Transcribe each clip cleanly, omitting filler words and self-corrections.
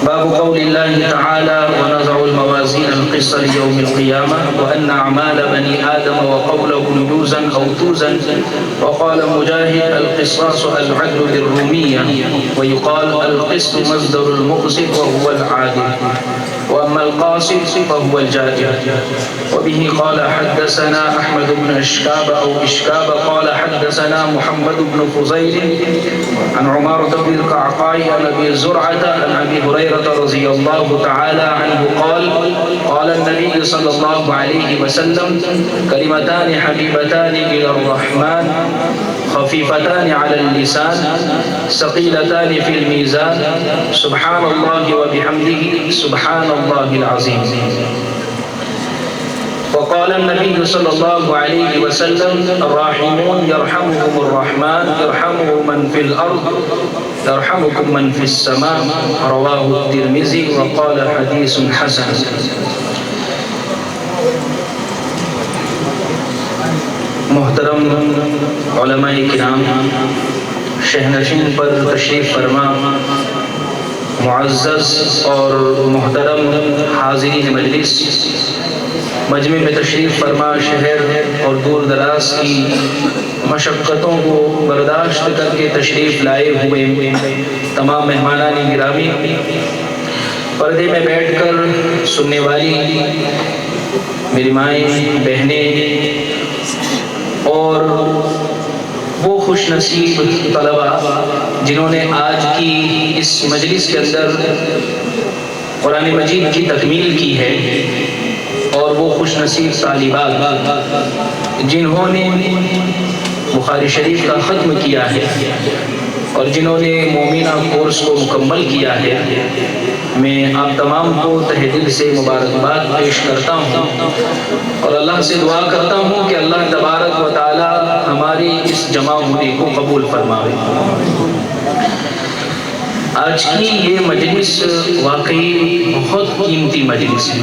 باب قول الله تعالى ونضع الموازين القسط ليوم القيامة وأن أعمال بني آدم وقوله جوزا أو توزا. وقال مجاهد القصاص العدل بالرومية، ويقال القسط مصدر المقسط وهو العادل، وأما القاسط فهو الجائر. وبه قال حدثنا أحمد بن إشكاب أو إشكاب قال حدثنا محمد بن فضيل عن عمارة بن القعقاع عن أبي زرعة عن أبي هريرة رضي الله تعالى عنه قال قال النبي صلى الله عليه وسلم كلمتان حبيبتان إلى الرحمن خفيفتان على اللسان ثقيلتان في الميزان سبحان الله وبحمده سبحان الله العظيم. وقال النبي صلى الله عليه وسلم الراحمون يرحمهم الرحمن يرحمه من في الأرض يرحمكم من في السماء. رواه الترمذي وقال حديث حسن. محترم علماء کرام، شہنشین پر تشریف فرما، معزز اور محترم حاضرین مجلس، مجمع میں تشریف فرما شہر اور دور دراز کی مشقتوں کو برداشت کر کے تشریف لائے ہوئے تمام مہمانان گرامی، پردے میں بیٹھ کر سننے والی میری مائیں، بہنیں اور وہ خوش نصیب طلباء جنہوں نے آج کی اس مجلس کے اندر قرآن مجید کی تکمیل کی ہے، اور وہ خوش نصیب طالبات جنہوں نے بخاری شریف کا ختم کیا ہے اور جنہوں نے مومنہ کورس کو مکمل کیا ہے، میں آپ تمام کو تہ دل سے مبارکباد پیش کرتا ہوں اور اللہ سے دعا کرتا ہوں کہ اللہ تبارک و تعالی ہماری اس جمع ہونے کو قبول فرمائے۔ آج کی یہ مجلس واقعی بہت قیمتی مجلس ہے۔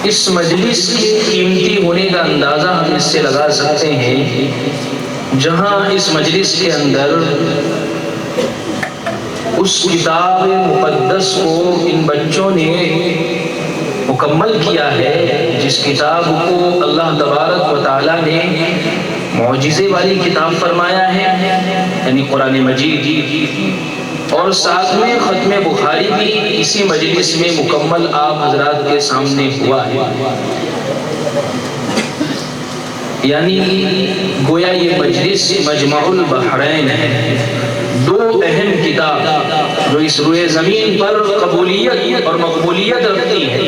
اس مجلس کے قیمتی ہونے کا اندازہ ہم اس سے لگا سکتے ہیں جہاں اس مجلس کے اندر اس کتاب مقدس کو ان بچوں نے مکمل کیا ہے، جس کتاب کو اللہ تبارک و تعالیٰ نے معجزے والی کتاب فرمایا ہے، یعنی قرآن مجید، اور ساتھ میں ختم بخاری بھی اسی مجلس میں مکمل آپ حضرات کے سامنے ہوا ہے۔ یعنی گویا یہ مجلس مجمع البحرین ہے، دو اہم کتاب جو اس روئے زمین پر قبولیت اور مقبولیت رکھتی ہے،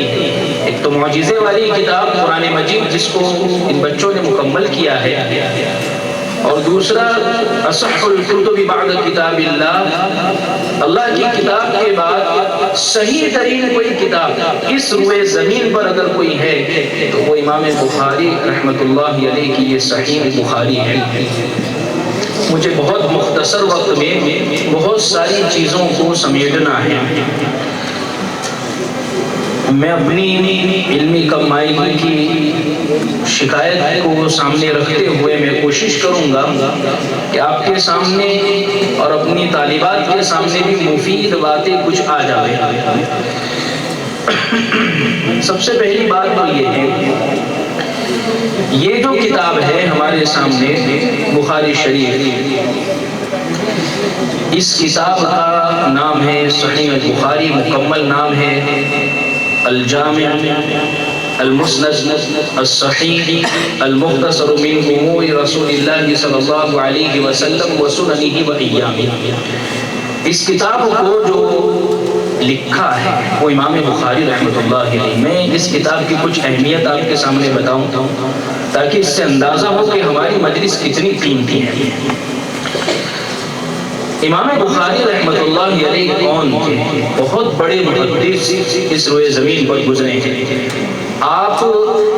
ایک تو معجزے والی کتاب قرآن مجید جس کو ان بچوں نے مکمل کیا ہے، اور دوسرا اصح الکتب بعد کتاب اللہ کی کتاب کے بعد صحیح ترین کوئی کتاب اس روئے زمین پر اگر کوئی ہے تو وہ امام بخاری رحمۃ اللہ علیہ کی یہ صحیح بخاری ہے۔ مجھے بہت مختصر وقت میں بہت ساری چیزوں کو سمیٹنا ہے۔ میں اپنی علمی کم مائلی کی شکایت کو سامنے رکھتے ہوئے میں کوشش کروں گا کہ آپ کے سامنے اور اپنی طالبات کے سامنے بھی مفید باتیں کچھ آ جائیں۔ سب سے پہلی بات تو یہ ہے، یہ جو کتاب ہے ہمارے سامنے بخاری شریف، اس کتاب کا نام ہے صحیح بخاری، مکمل نام ہے الجامع المسند الصحیح المختصر من امور رسول اللہ صلی اللہ علیہ وسلم وسننہ وایامہ۔ اس کتاب کو جو لکھا ہے وہ امام بخاری رحمۃ اللہ علیہ۔ میں اس کتاب کی کچھ اہمیت آپ کے سامنے بتاؤں تاکہ اس سے اندازہ ہو کہ ہماری مجلس کتنی قیمتی ہے۔ امام بخاری رحمۃ اللہ علیہ کون تھے؟ بہت بڑے محدث اس روئے زمین پر گزرے ہیں۔ آپ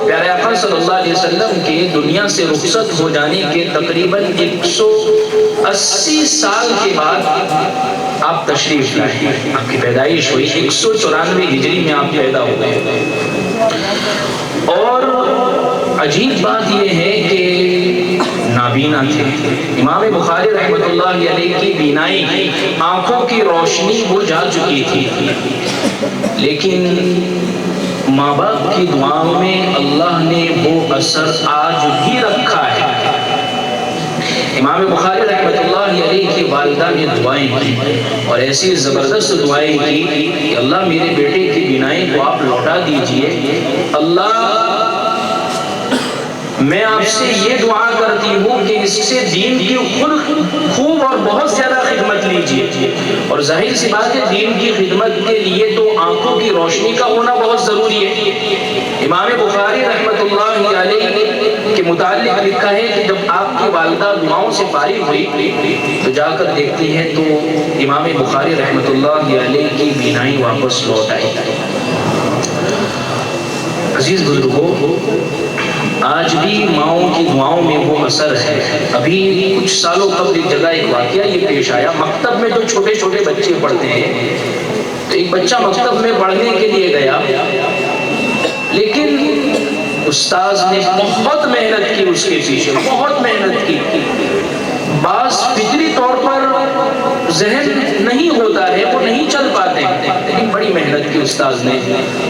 پیارے آقا صلی اللہ علیہ وسلم کے دنیا سے رخصت ہو جانے کے تقریباً 180 سال کے بعد آپ تشریف لائے، آپ کی پیدائش ہوئی 194 ہجری میں آپ پیدا ہوئے۔ اور عجیب بات یہ ہے کہ نابینا تھے. امام بخاری رحمۃ اللہ علیہ کی بینائی، آنکھوں کی روشنی وہ جا چکی تھی، لیکن ماں باپ کی دعاؤں میں اللہ نے وہ اثر آج بھی رکھا ہے. امام بخاری رحمۃ اللہ علیہ کی والدہ نے دعائیں کی اور ایسی زبردست دعائیں کی کہ اللہ میرے بیٹے کی بینائی کو آپ لوٹا دیجئے. اللہ میں آپ سے یہ دعا کرتی ہوں کہ اس سے دین کی خوب اور بہت زیادہ خدمت لیجیے. اور ظاہر سی بات ہے دین کی خدمت کے لیے تو آنکھوں کی روشنی کا ہونا بہت ضروری ہے. امام بخاری رحمۃ اللہ علیہ کے متعلق لکھا ہے کہ جب آپ کی والدہ دعاؤں سے فارغ ہوئی تو جا کر دیکھتی ہے تو امام بخاری رحمۃ اللہ علیہ کی بینائی واپس لوٹ آئی. عزیز بزرگوں، آج بھی ماؤں کی دعاؤں میں وہ اثر ہے. ابھی کچھ سالوں قبل ایک جگہ ایک واقعہ یہ پیش آیا. مکتب میں جو چھوٹے چھوٹے بچے پڑھتے ہیں تو ایک بچہ مکتب میں پڑھنے کے لیے گیا، لیکن استاذ نے بہت محنت کی اس کے پیچھے، بہت محنت کی. بعض فطری طور پر ذہن نہیں ہوتا ہے، وہ نہیں چل پاتے ہیں، لیکن بڑی محنت کی استاذ نے.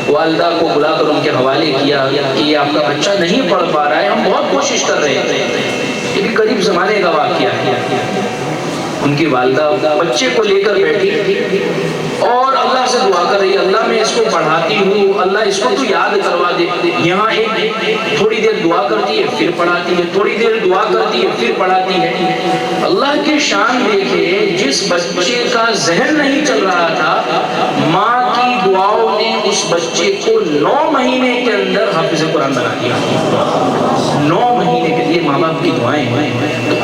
والدہ کو بلا کر ان کے حوالے کیا کہ یہ آپ کا بچہ نہیں پڑھ پا رہا ہے، ہم بہت کوشش کر رہے ہیں. یہ بھی قریب زمانے کا واقعہ ہے. ان کی والدہ بچے کو لے کر بیٹھی اور اللہ سے دعا کر رہی ہے، اللہ میں اس کو پڑھاتی ہوں، اللہ اس کو تو یاد کروا دے. یہاں ایک تھوڑی دیر دعا کرتی ہے پھر پڑھاتی ہے، تھوڑی دیر دعا کرتی ہے پھر پڑھاتی ہے. اللہ کی شان دیکھے، جس بچے کا ذہن نہیں چل رہا تھا، ماں کی دعاؤں نے اس بچے کو 9 مہینے کے اندر حافظ قرآن بنا دیا. 9 مہینے کے لیے ماں باپ کی دعائیں ہیں.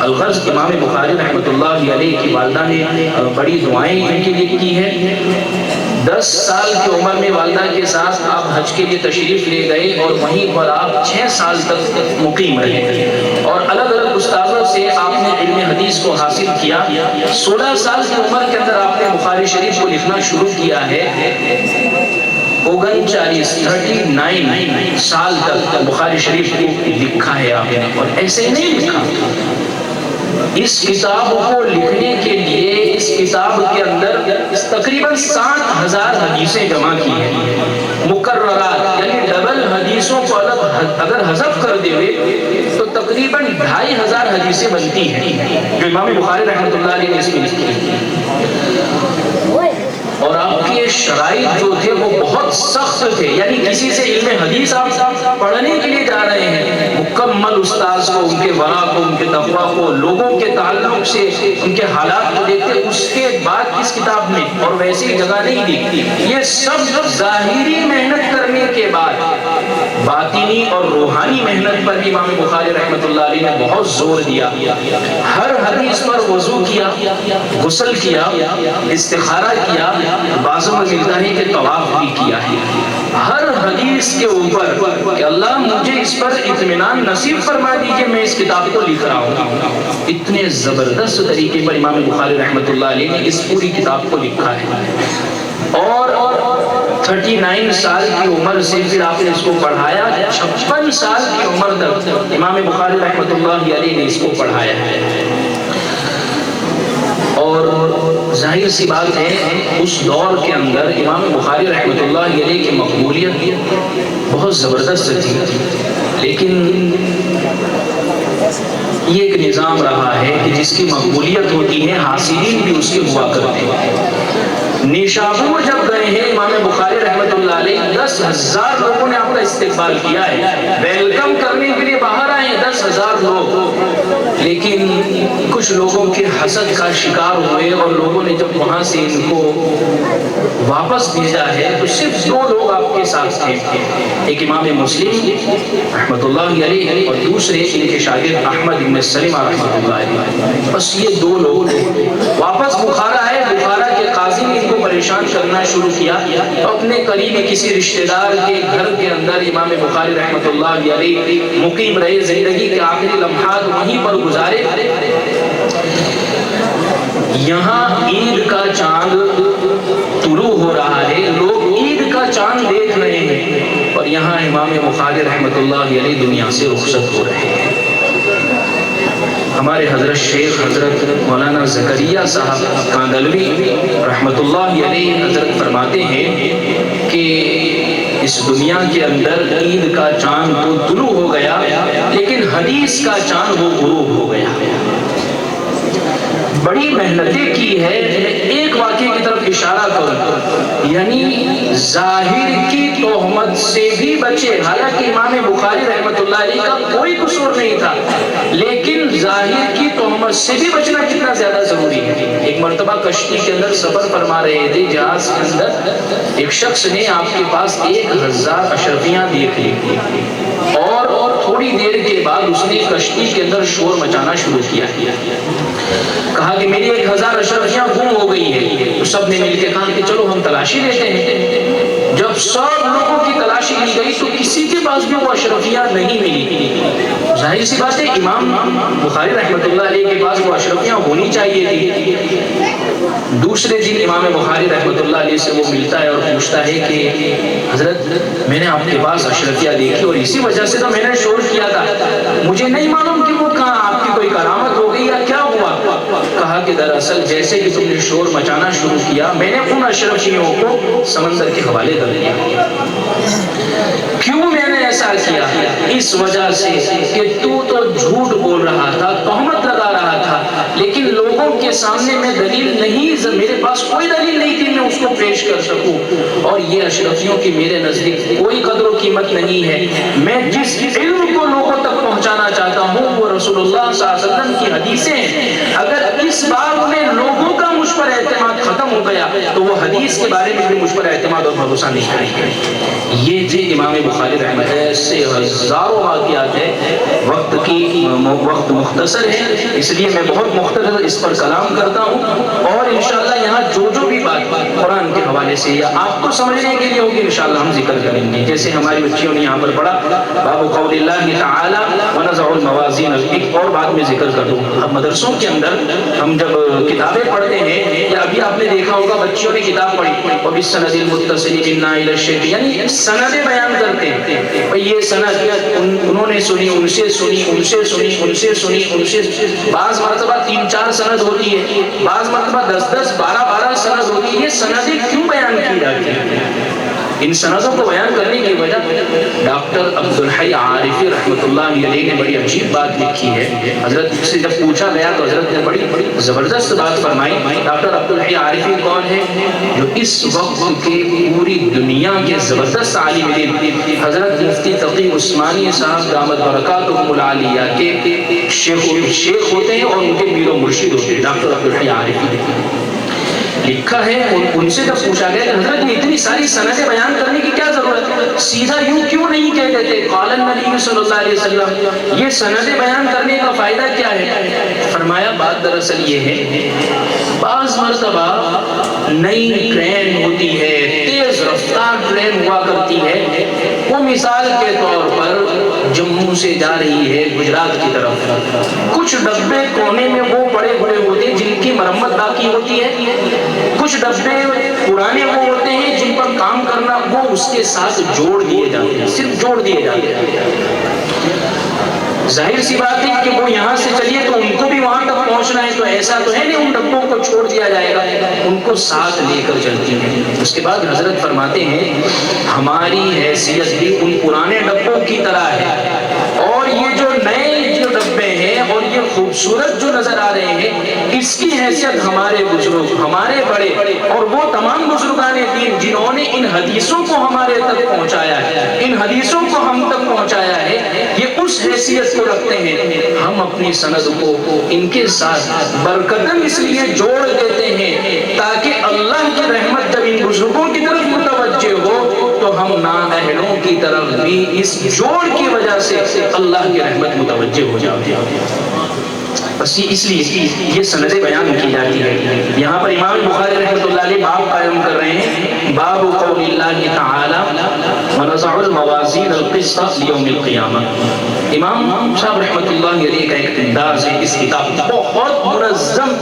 الغرض امام بخاری رحمۃ اللہ علیہ کی والدہ نے بڑی دعائیں ان کے لیے کی ہیں. 10 سال کی عمر میں والدہ کے ساتھ آپ حج کے لیے تشریف لے گئے اور وہیں پر آپ 6 سال تک مقیم رہے اور الگ الگ استاذوں سے آپ نے علم حدیث کو حاصل کیا. 16 سال کی عمر کے اندر آپ نے بخاری شریف کو لکھنا شروع کیا ہے. 39 سال تک بخاری شریف کو لکھا ہے آپ نے. اور ایسے نہیں لکھا، اس کتاب کو لکھنے کے لیے اس کتاب کے اندر تقریباً 60,000 حدیثیں جمع کی ہیں. مکررات یعنی ڈبل حدیثوں کو اگر حذف کر دے تو تقریباً 2,500 حدیثیں بنتی ہیں جو امام بخاری رحمۃ اللہ علیہ نے اس میں لکھی ہیں. اور آپ کے شرائط جو تھے وہ بہت سخت تھے. یعنی کسی سے علم حدیث آپ پڑھنے کے لیے جا رہے ہیں، مکمل استاذ کو، ان کے ورع کو، ان کے تقویٰ کو، لوگوں کے تعلق سے ان کے حالات کو دیکھتے اس کے بعد اس کتاب میں اور ویسی جگہ نہیں دی. یہ سب ظاہری محنت کرنے کے بعد باطنی اور روحانی محنت پر بھی امام بخاری رحمۃ اللہ علیہ نے بہت زور دیا. ہر حدیث پر وضو کیا، غسل کیا، استخارہ کیا، بعضوں میں ملتا ہے کہ طواف بھی کیا ہے. ہر حدیث کے اوپر کہ اللہ مجھے اس پر اطمینان نصیب فرما دیجئے، میں اس کتاب کو لکھ رہا ہوں. اتنے زبردست طریقے پر امام بخاری رحمۃ اللہ علیہ نے اس پوری کتاب کو لکھا ہے. اور 39 سال کی عمر سے پھر آپ نے اس کو پڑھایا. 56 سال کی عمر تک امام بخاری رحمۃ اللہ علیہ نے اس کو پڑھایا ہے. اور ظاہر سی بات ہے اس دور کے اندر امام بخاری رحمۃ اللہ علیہ کی مقبولیت بہت زبردست تھی. لیکن یہ ایک نظام رہا ہے کہ جس کی مقبولیت ہوتی ہے حاصلین بھی اس کے ہوا کرتے ہیں. نیشابور جب گئے ہیں امام بخاری رحمۃ اللہ علیہ، 10,000 لوگوں نے آپ کا استقبال کیا ہے. ویلکم کرنے کے لیے باہر آئے 10,000 لوگ، لیکن کچھ لوگوں کے حسد کا شکار ہوئے اور لوگوں نے جب وہاں سے ان کو واپس بھیجا ہے تو صرف 2 لوگ آپ کے ساتھ تھے. ایک امام مسلم رحمۃ اللہ علیہ اور دوسرے ان کے شاگرد احمد بن سلمہ رحمۃ اللہ علیہ. بس یہ 2 لوگ واپس بخارا آئے. بخارا کے قاضی نے ان کو پریشان کرنا شروع کیا تو اپنے قریبی کسی رشتہ دار کے گھر کے اندر امام بخاری رحمۃ اللہ علیہ مقیم رہے. زندگی کے آخری لمحات وہیں پر گزارے. یہاں عید کا چاند طلوع ہو رہا ہے، لوگ عید کا چاند دیکھ رہے ہیں اور یہاں امام بخاری رحمۃ اللہ علیہ دنیا سے رخصت ہو رہے ہیں. ہمارے حضرت شیخ حضرت مولانا زکریا صاحب کاندلوی رحمۃ اللہ علیہ حضرت فرماتے ہیں کہ اس دنیا کے اندر عید کا چاند تو طلوع ہو گیا، لیکن حدیث کا چاند وہ غروب ہو گیا۔ بڑی محنتیں کی ہے، ایک واقعے کی طرف اشارہ کروں، یعنی ظاہر کی تہمت سے بھی بچے۔ حالانکہ امام بخاری رحمۃ اللہ علیہ کا کوئی قصور نہیں تھا، لیکن ظاہر کی تہمت سے بھی بچنا کتنا زیادہ ضروری ہے۔ ایک مرتبہ کشتی کے اندر سفر فرما رہے تھے، جہاز کے اندر ایک شخص نے آپ کے پاس 1000 اشرفیاں دیکھ لی اور تھوڑی دیر کے بعد اس نے کشتی کے اندر شور مچانا شروع کیا، کہا کہ میری 1000 اشرفیاں گم ہو گئی ہیں۔ تو سب نے مل کے کہا کہ چلو ہم تلاشی لیتے ہیں۔ جب سب لوگوں کی تلاشی لی گئی تو کسی کے پاس بھی وہ اشرفیاں نہیں ملی۔ ظاہر سی بات ہے امام بخاری رحمۃ اللہ علیہ کے پاس وہ اشرفیاں ہونی چاہیے تھی۔ دوسرے دن امام بخاری رحمۃ اللہ علیہ سے وہ ملتا ہے اور پوچھتا ہے کہ حضرت میں نے آپ کے پاس اشرفیاں دیکھی اور اسی وجہ سے تو میں نے شور کیا تھا، مجھے نہیں معلوم کہ وہ کہاں آپ کی کوئی کرامت ہو گئی یا کیا ہوا۔ کہا کہ دراصل جیسے کہ تم نے شور مچانا شروع کیا، میں نے ان اشرفیوں کو سمندر کے حوالے کر دیا۔ کیوں میں نے ایسا کیا؟ اس وجہ سے کہ تو جھوٹ بول رہا تھا، تہمت لگا رہا تھا، لیکن لوگوں کے سامنے میں دلیل نہیں، میرے پاس کوئی دلیل نہیں تھی میں اس کو پیش کر سکوں، اور یہ اشرفیوں کی میرے نزدیک کوئی قدر و قیمت نہیں ہے۔ میں جس علم کو لوگوں تک پہنچانا چاہتا ہوں وہ رسول اللہ صلی اللہ علیہ وسلم کی حدیثیں ہیں۔ اگر اس بات میں لوگوں کا مجھ پر اعتماد ختم ہو گیا تو وہ حدیث کے بارے میں بھی مجھ پر اعتماد اور بھروسہ نہیں کریں گے۔ یہ تھے امام بخاری رحمۃ اللہ علیہ سے ہزاروں واقعات ہے، وقت مختصر ہے، اس لیے میں بہت مختصر اس پر کلام کرتا ہوں، اور انشاءاللہ یہاں جو بھی بات قرآن کے حوالے سے یا آپ کو سمجھنے کے لیے ہوگی انشاءاللہ ہم ذکر کریں گے۔ جیسے ہماری بچیوں نے یہاں پر پڑھا باب قول اللہ تعالی ونضع الموازین القسط، اور بعد میں ذکر کر دوں۔ اب مدرسوں کے اندر ہم جب کتابیں پڑھتے ہیں، یا ابھی آپ نے دیکھا ہوگا بچیوں نے کتاب پڑھی وبالسند المتصل منا الی الشیخ، یعنی سندیں بیان کرتے ہیں، یہ سند انہوں نے سنی، ان سے سنی، ان سے سنی، ان سے سنی، ان سے، بعض مرتبہ 3-4 سند ہوتی ہے، بعض مرتبہ 10-10 12-12 سند ہوتی ہے۔ یہ سندیں کیوں بیان کی جاتی ہیں؟ ان سندوں کو بیان کرنے کی وجہ ڈاکٹر عبدالحی عارفی رحمۃ اللہ علیہ نے بڑی عجیب بات لکھی ہے۔ حضرت سے جب پوچھا گیا تو حضرت نے بڑی زبردست بات فرمائی۔ ڈاکٹر عبدالحی عارفی کون ہے؟ جو اس وقت کے پوری دنیا کے زبردست عالم دین حضرت مفتی تقی عثمانی صاحب دامت برکاتہم العالیہ کے شیخ ہوتے ہیں اور ان کے پیر و مرشد ہوتے ہیں۔ ڈاکٹر عبدالحی عارفی لکھا ہے، ان سے جب پوچھا گیا کہ حضرت یہ اتنی ساری سندیں بیان کرنے کی کیا ضرورت ہے، سیدھا یوں کیوں نہیں کہتے تھے قال النبی صلی اللہ علیہ وسلم، یہ سندیں بیان کرنے کا فائدہ کیا ہے؟ فرمایا بات دراصل یہ ہے، بعض مرتبہ نئی ٹرین ہوتی ہے، تیز رفتار ٹرین ہوا کرتی ہے، وہ مثال کے طور پر جموں سے جا رہی ہے گجرات کی طرف، کچھ ڈبے کونے میں وہ پڑے ہوئے ہوتے ہیں جن کی مرمت باقی ہوتی ہے، کچھ ڈبے پرانے وہ ہوتے ہیں جن پر کام کرنا وہ اس کے ساتھ جوڑ دیے جاتے ہیں، صرف جوڑ دیے جاتے ہیں۔ ظاہر سی بات ہے کہ وہ یہاں سے چلیے تو ان کو بھی وہاں تک پہنچنا ہے، تو ایسا تو ہے نہیں ان ڈبوں کو چھوڑ دیا جائے گا، ان کو ساتھ لے کر چلتی ہیں۔ اس کے بعد حضرت فرماتے ہیں ہماری حیثیت بھی ان پرانے ڈبوں کی طرح ہے، اور یہ جو نئے جو ڈبے ہیں اور یہ خوبصورت جو نظر آ رہے ہیں، اس کی حیثیت ہمارے بزرگ، ہمارے بڑے اور وہ تمام بزرگان دین جنہوں نے ان حدیثوں کو ہمارے تک پہنچایا ہے، ان حدیثوں کو ہم تک پہنچایا ہے، یہ اس حیثیت کو رکھتے ہیں۔ ہم اپنی سند کو ان کے ساتھ برکتاً اس لیے جوڑ دیتے ہیں تاکہ اللہ کی رحمت جب ان بزرگوں کی طرف متوجہ ہو تو ہم نااہلوں کی طرف بھی اس جوڑ کی وجہ سے اللہ کی رحمت متوجہ ہو جاتی ہے۔ بس اس لیے یہ سندیں بیان کی جاتی ہے۔ یہاں پر امام بخاری رحمۃ اللہ علیہ باب قائم کر رہے ہیں، باب قول اللہ تعالی ونضع الموازین القسط لیوم القیامہ۔ امام صاحب رحمۃ اللہ علیہ کا ایک انداز ہے، اس کتاب بہت منظم،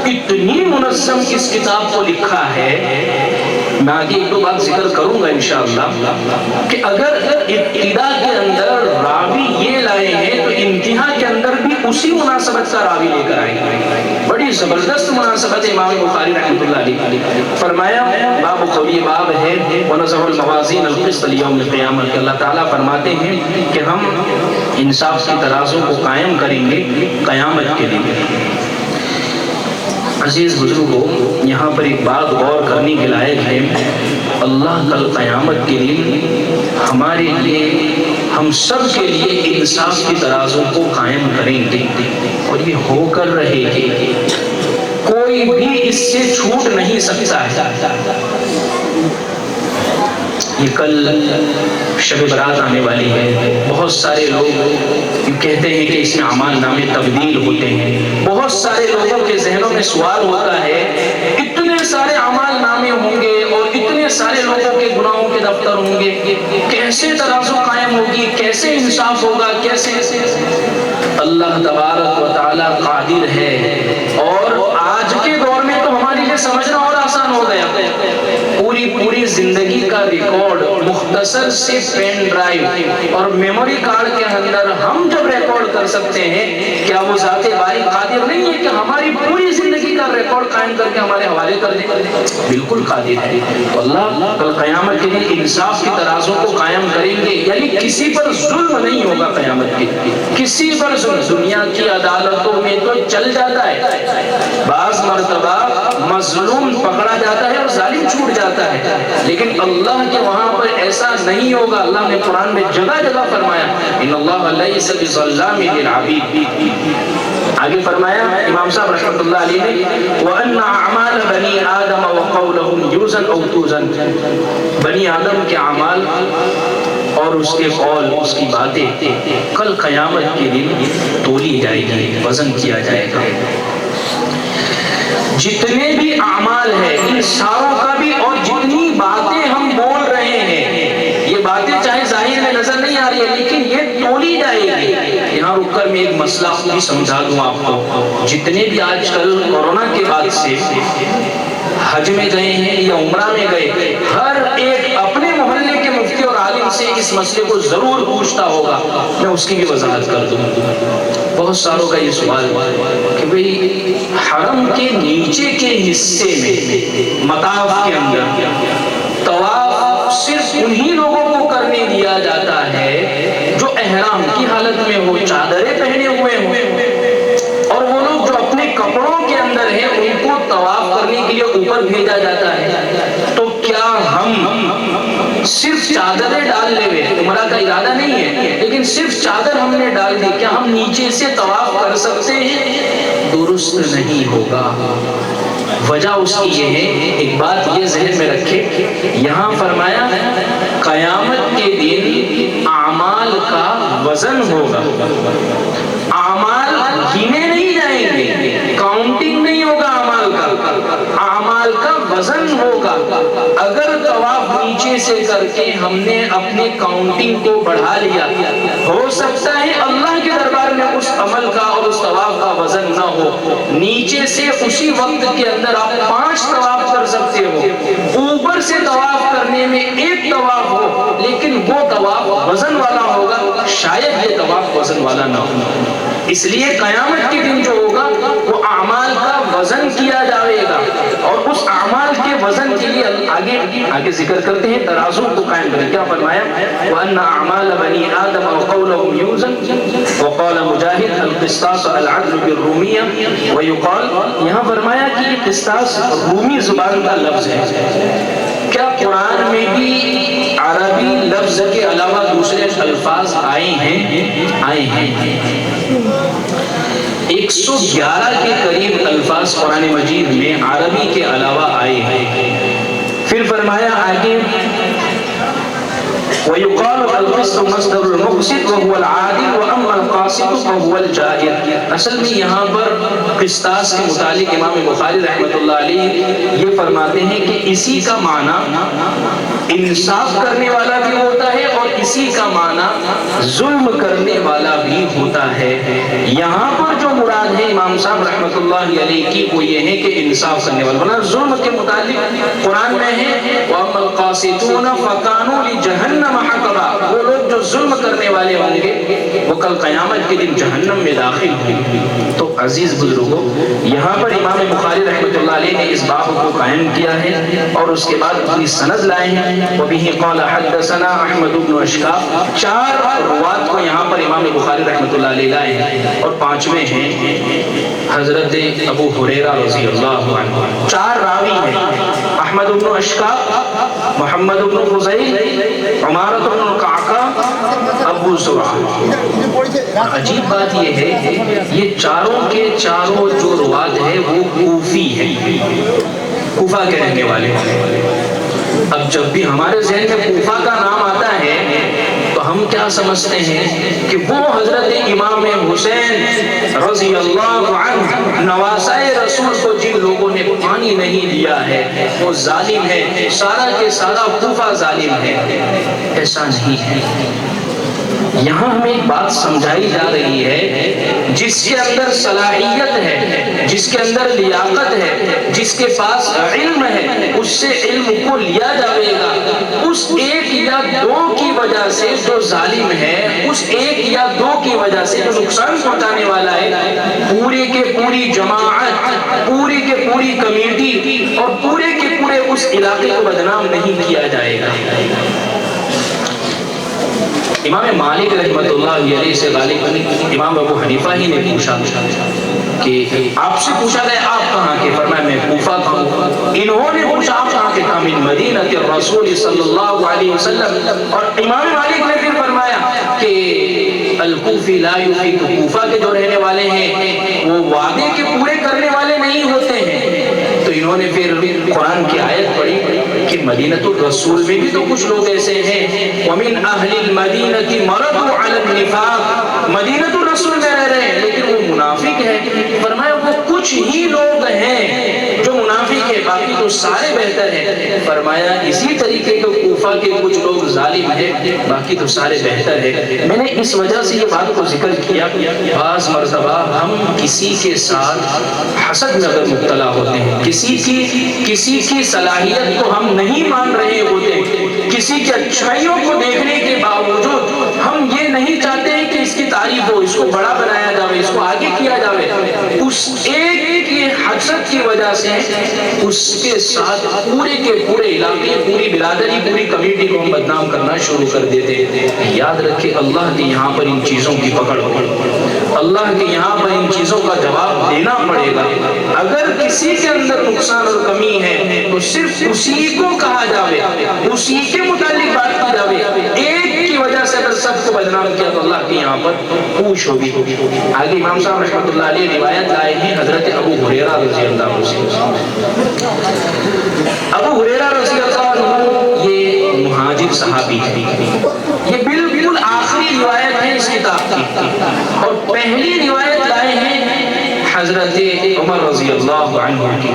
اتنی منظم اس کتاب کو لکھا ہے، میں آگے ایک دو بات ذکر کروں گا انشاءاللہ کہ اگر ابتدا کے اندر راوی یہ لائے ہیں تو انتہا کے اندر بھی اسی مناسبت کا راوی لے کر آئے. بڑی زبردست مناسبت امام بخاری رحمۃ اللہ علیہ. فرمایا باب قولی باب ہے ونضع الموازین القسط لیوم القیامہ کہ اللہ تعالیٰ فرماتے ہیں کہ ہم انصاف کی ترازو کو قائم کریں گے قیامت کے دن. عزیز بزرگوں، یہاں پر ایک بات غور کرنے کے لائق ہے. اللہ کل قیامت کے دن ہمارے لیے، ہم سب کے لیے انصاف کی ترازو کو قائم کریں گے اور یہ ہو کر رہے گی. کوئی بھی اس سے چھوٹ نہیں سکتا ہے. یہ کل شب برات آنے والی ہے. بہت سارے لوگ کہتے ہیں کہ اس میں اعمال نامے تبدیل ہوتے ہیں. بہت سارے لوگوں کے ذہنوں میں سوال ہوتا ہے اتنے سارے اعمال نامے ہوں گے اور اتنے سارے لوگوں کے گناہوں کے دفتر ہوں گے، کیسے ترازو قائم ہوگی، کیسے انصاف ہوگا، کیسے؟ اللہ تبارک و تعالی قادر ہے. اور آج کے دور میں تو ہمارے لیے سمجھنا اور آسان ہو گیا. پوری زندگی کا ریکارڈ مختصر سے پین ڈرائیو اور میموری کارڈ کے اندر ہم جب ریکارڈ کر سکتے ہیں، کیا وہ ذات باری قادر نہیں ہے کہ ہماری پوری زندگی کا ریکارڈ قائم کر کے ہمارے حوالے کر دے؟ بالکل قادر ہے. تو اللہ کل قیامت کے لیے انصاف کی ترازو کو قائم کریں گے، یعنی کسی پر ظلم نہیں ہوگا قیامت کے لیے. کسی پر ظلم دنیا کی عدالتوں میں تو چل جاتا ہے، بعض مرتبہ مظلوم پکڑا جاتا ہے اور ظالم چھوٹ جاتا ہے، لیکن اللہ کے وہاں پر ایسا نہیں ہوگا. اللہ نے قرآن میں جگہ جگہ فرمایا ان اللہ لیس بظلام للعبید. آگے فرمایا امام صاحب رحمۃ اللہ علیہ نے وَأَنَّ أَعْمَالَ بَنِي آدَمَ وَقَوْلَهُمْ يُوزَنْ أَوْ تُوزَنْ. بنی آدم کے اعمال اور اس کے قول، اس کی باتیں کل قیامت کے دن تولی جائے گی، وزن کیا جائے گا. جتنے بھی اعمال ہیں ان ساروں کا بھی، اور جتنی باتیں ہم بول رہے ہیں، یہ باتیں چاہے ظاہر میں نظر نہیں آ رہی ہے لیکن یہ تولی جائے گی. یہاں رک کر میں ایک مسئلہ بھی سمجھا دوں آپ کو. جتنے بھی آج کل کورونا کے بعد سے حج میں گئے ہیں یا عمرہ میں گئے، ہر ایک اپنے محلے کے مفتی اور عالم سے اس مسئلے کو ضرور پوچھتا ہوگا. میں اس کی بھی وضاحت کر دوں. بہت ساروں کا یہ سوال کہ بھئی حرم کے نیچے کے حصے میں مطاف کے اندر طواف صرف انہی لوگوں کو کرنے دیا جاتا ہے جو احرام کی حالت میں ہو، چادریں پہنے ہوئے ہوں، اور وہ لوگ جو اپنے کپڑوں کے اندر ہیں ان کو طواف کرنے کے لیے اوپر بھیجا جاتا ہے. تو کیا ہم صرف چادریں ڈال لے ہوئے، عمرہ کا ارادہ نہیں ہے لیکن صرف چادر ہم نے ڈال دی، کیا ہم نیچے سے طواف کر سکتے ہیں؟ درست نہیں ہوگا. وجہ اس کی یہ ہے، ایک بات یہ ذہن میں رکھے، یہاں فرمایا قیامت کے دن اعمال کا وزن ہوگا. اعمال گنے نہیں جائیں گے، کاؤنٹنگ نہیں ہوگا اعمال کا، اعمال کا وزن ہوگا. اگر طواف نیچے سے کر کے ہم نے اپنے کاؤنٹنگ کو بڑھا لیا، ہو سکتا ہے اللہ کے دربار میں اس عمل کا اور اس طواف کا وزن نہ ہو. نیچے سے اسی وقت کے اندر آپ 5 طواف کر سکتے ہو، اوپر سے طواف کرنے میں 1 طواف ہو لیکن وہ طواف وزن والا ہوگا، شاید یہ طواف وزن والا نہ ہو. اس لیے قیامت کے دن جو ہوگا وہ اعمال کا وزن کیا جائے گا، اور اس اعمال کے وزن کے لیے آگے ذکر کرتے ہیں ترازو کو قائم کریں. کیا فرمایا وَأَنَّ أَعْمَالَ بَنِي آدَمَ وَقَوْلَهُمْ يُوزَنْ وَقَالَ مجاہد القسطاس العدل بالرومیہ وَيُقال. یہاں فرمایا کہ یہ قسطاس رومی زبان کا لفظ ہے. کیا قرآن میں بھی عربی لفظ کے علاوہ دوسرے الفاظ آئے ہیں؟ 111 کے قریب الفاظ قرآن مجید میں عربی کے علاوہ آئے ہیں. پھر فرمایا آگے وَيُقَالُ القسط مصدر المقسط وهو العادل واما القاسط فهو الجائر. اصل میں یہاں پر قسطاس کے متعلق امام بخاری رحمۃ اللہ علیہ یہ فرماتے ہیں کہ اسی کا معنی انصاف کرنے والا بھی ہوتا ہے اور اسی کا معنی ظلم کرنے والا بھی ہوتا ہے. یہاں پر جو مراد ہے امام صاحب رحمۃ اللہ علیہ کی وہ یہ ہے کہ انصاف کرنے والا، ورنہ ظلم کے متعلق قرآن میں ہے وَأَمَّا الْقَاسِطُونَ فَكَانُوا لِجَهَنَّمَ حَطَبًا، وہ لوگ جو ظلم کرنے والے ہوں گے وہ کل قیامت کے دن جہنم میں داخل ہوں گے. تو عزیز بزرگوں، یہاں پر امام بخاری رحمۃ اللہ علیہ نے اس باب کو قائم کیا ہے اور اس کے بعد اپنی سند لائے ہیں. وَبِهِ قَالَ حَدَّثَنَا أَحْمَدُ بْنُ أَشْكَابٍ، 4 روات کو یہاں پر امام بخاری رحمۃ اللہ علیہ لائے ہیں اور 5ویں ہیں حضرت ابو ہریرہ رضی اللہ عنہ. 4 راوی ہیں، احمد بن اشکاب، محمد بن فضیل، عمارۃ بن القعقاع، ابو زرعہ. عجیب بات یہ ہے یہ چاروں کے چاروں جو روات ہے وہ کوفی ہیں، کوفہ کے رہنے والے ہیں. اب جب بھی ہمارے ذہن میں کوفہ کا نام آتا ہے تو ہم کیا سمجھتے ہیں کہ وہ حضرت امام حسین رضی اللہ عنہ نواسۂ رسول کو جن لوگوں نے پانی نہیں دیا ہے وہ ظالم ہے، سارا کے سارا کوفہ ظالم ہے. ایسا نہیں ہے. یہاں ہمیں ایک بات سمجھائی جا رہی ہے، جس کے اندر صلاحیت ہے، جس کے اندر لیاقت ہے، جس کے پاس علم ہے، اس سے علم کو لیا جائے گا. اس 1 یا 2 کی وجہ سے جو ظالم ہے، اس 1 یا 2 کی وجہ سے جو نقصان پہنچانے والا ہے، پوری کے پوری جماعت، پوری کے پوری کمیٹی اور پورے کے پورے اس علاقے کو بدنام نہیں کیا جائے گا. امام مالک رحمۃ اللہ علیہ سے غالب امام ابو حنیفہ ہی نے پوچھا کہ آپ سے پوچھا گیا آپ کہاں کے؟ فرمایا میں کوفہ کا ہوں. انہوں نے پوچھا آپ کہاں کے؟ کہا من مدینہ الرسول صلی اللہ علیہ وسلم. اور امام مالک نے پھر فرمایا کہ الکوفی لا یفیق، کوفہ کے جو رہنے والے ہیں وہ وعدے کے پورے کرنے والے نہیں ہوتے ہیں. تو انہوں نے پھر قرآن کی آیت پڑھی کہ مدینۃ الرسول میں بھی تو کچھ لوگ ایسے ہیں وَمِنْ أَهْلِ الْمَدِينَةِ مَرَضُوا عَلَى النِّفَاقِ، مدینۃ الرسول میں رہ رہے ہیں لیکن وہ منافق ہے. فرمایا وہ کچھ ہی لوگ ہیں جو منافق ہے، باقی تو سارے بہتر ہیں. فرمایا اسی طریقے کے کوفہ کے کچھ لوگ ظالم ہیں، باقی تو سارے بہتر ہیں. میں نے اس وجہ سے یہ بات کو ذکر کیا، بعض مرتبہ ہم کسی کے ساتھ حسد میں اگر مبتلا ہوتے ہیں، کسی کی صلاحیت کو ہم نہیں مان رہے ہوتے، کسی کی اچھائیوں کو دیکھنے کے باوجود ہم یہ نہیں چاہتے کہ اس کی تعریف ہو، اس کو بڑا بنایا جائے، اس کو آگے کیا جائے، اس ایک کی حسد کی وجہ سے اس کے ساتھ پورے کے پورے علاقے، پوری برادری، پوری کمیٹی کو ہم بدنام کرنا شروع کر دیتے. یاد رکھے اللہ کے یہاں پر ان چیزوں کی پکڑ ہوگی، اللہ کے یہاں پر ان چیزوں کا جواب دینا پڑے گا. اگر کسی کے اندر نقصان اور کمی ہے تو صرف اسی کو کہا جاوے، اسی کے متعلق بات کی جاوے. ایک کی وجہ سے اگر سب کو بدنام کیا تو اللہ کے یہاں پر پوچھ ہوگی. آگے امام صاحب رحمۃ اللہ علیہ روایت لائے ہیں حضرت ابو ہریرہ رضی اللہ عنہ. ابو ہریرہ رضی اللہ عنہ یہ مہاجر صحابی ہے، یہ بالکل آخری روایت ہے اس کتاب کی، اور پہلی روایت لائے ہیں حضرت عمر رضی اللہ عنہ کی.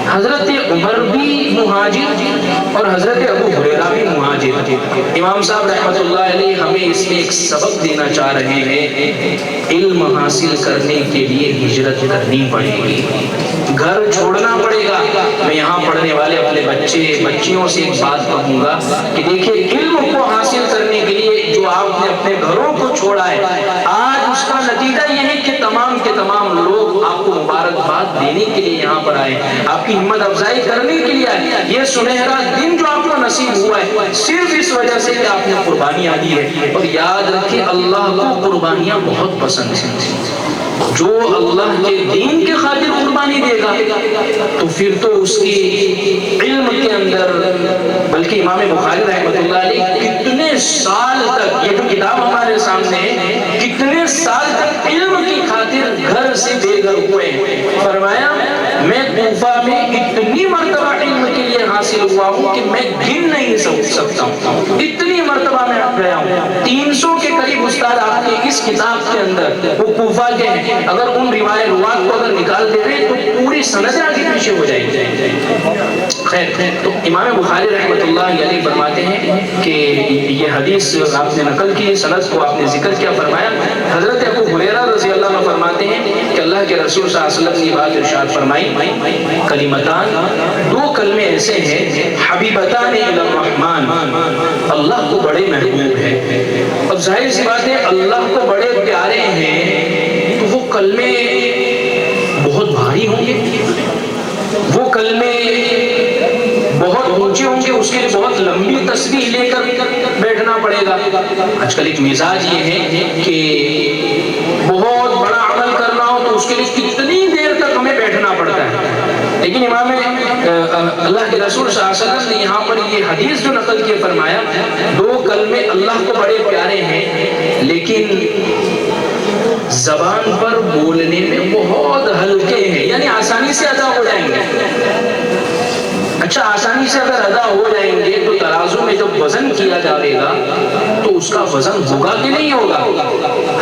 حضرت عمر بھی مہاجر اور حضرت ابو ہریرہ بھی مہاجر. امام صاحب رحمۃ اللہ علیہ ہمیں اس میں ایک سبق دینا چاہ رہے ہیں. علم حاصل کرنے کے لیے ہجرت کرنی پڑے گی، گھر چھوڑنا پڑے گا. میں یہاں پڑھنے والے اپنے بچیوں سے ایک بات کہوں گا کہ دیکھیں علم کو حاصل کرنے کے لیے جو آپ نے اپنے گھروں کو چھوڑا ہے، آج اس کا نتیجہ یہ ہے کہ تمام کے تمام لوگ آپ کو مبارکباد دینے کے لیے یہاں پر آئے، آپ کی ہمت افزائی کرنے کے لیے آئے. یہ سنہرا دن جو آپ کو نصیب ہوا ہے صرف اس وجہ سے کہ آپ نے قربانیاں دی ہے. اور یاد رکھیں اللہ کو قربانیاں بہت پسند ہیں. جو اللہ کے دین کے خاطر قربانی دے گا تو پھر تو اس کی علم کے اندر، بلکہ امام بخاری رحمۃ اللہ علیہ کتنے سال تک، یہ جو کتاب ہمارے سامنے ہے، کتنے سال تک علم کی خاطر گھر سے بے گھر ہوئے ہیں. فرمایا میں کوفہ میں اتنی مرتبہ علم کے لیے حاصل ہوا ہوں کہ میں گن نہیں سکتا ہوں. اتنی مرتبہ میں گیا ہوں. 3 اس کتاب کے اندر وہ کوفہ کے ہیں، اگر ان روایت کو اگر نکال دے رہے تو پوری سند آگے پیچھے ہو جائے گی۔ خیر، تو امام بخاری رحمۃ اللہ علیہ فرماتے ہیں کہ یہ حدیث آپ نے نقل کی، سند کو آپ نے ذکر کیا، فرمایا حضرت ابو ہریرہ رضی اللہ عنہ فرماتے ہیں کہ اللہ کے رسول صلی اللہ علیہ وسلم نے بات ارشاد فرمائی، کلمتان، دو کلمے ایسے ہیں، حبیبتان الی الرحمن، اللہ کو بڑے محبوب ہیں۔ اب ظاہر سی بات ہے اللہ کو بڑے پیارے ہیں تو وہ کلمے بہت بھاری ہوں گے، وہ کلمے بہت اونچے ہوں گے، اس کے لیے بہت لمبی تسبیح لے کر بیٹھنا پڑے گا۔ آج کل ایک مزاج یہ ہے کہ بہت بڑا عمل کرنا ہو تو اس کے لیے کتنی دیر تک ہمیں بیٹھنا پڑتا ہے، لیکن امام اللہ کے رسول صلی اللہ علیہ وسلم نے یہاں پر یہ حدیث جو نقل کی فرمایا، دو کلمے اللہ کو بڑے پیارے ہیں لیکن زبان پر بولنے میں بہت ہلکے ہیں، یعنی آسانی سے ادا ہو جائیں گے۔ اچھا، آسانی سے اگر ادا ہو جائیں گے تو ترازو میں جب وزن کیا جائے گا تو اس کا وزن ہوگا کہ نہیں ہوگا؟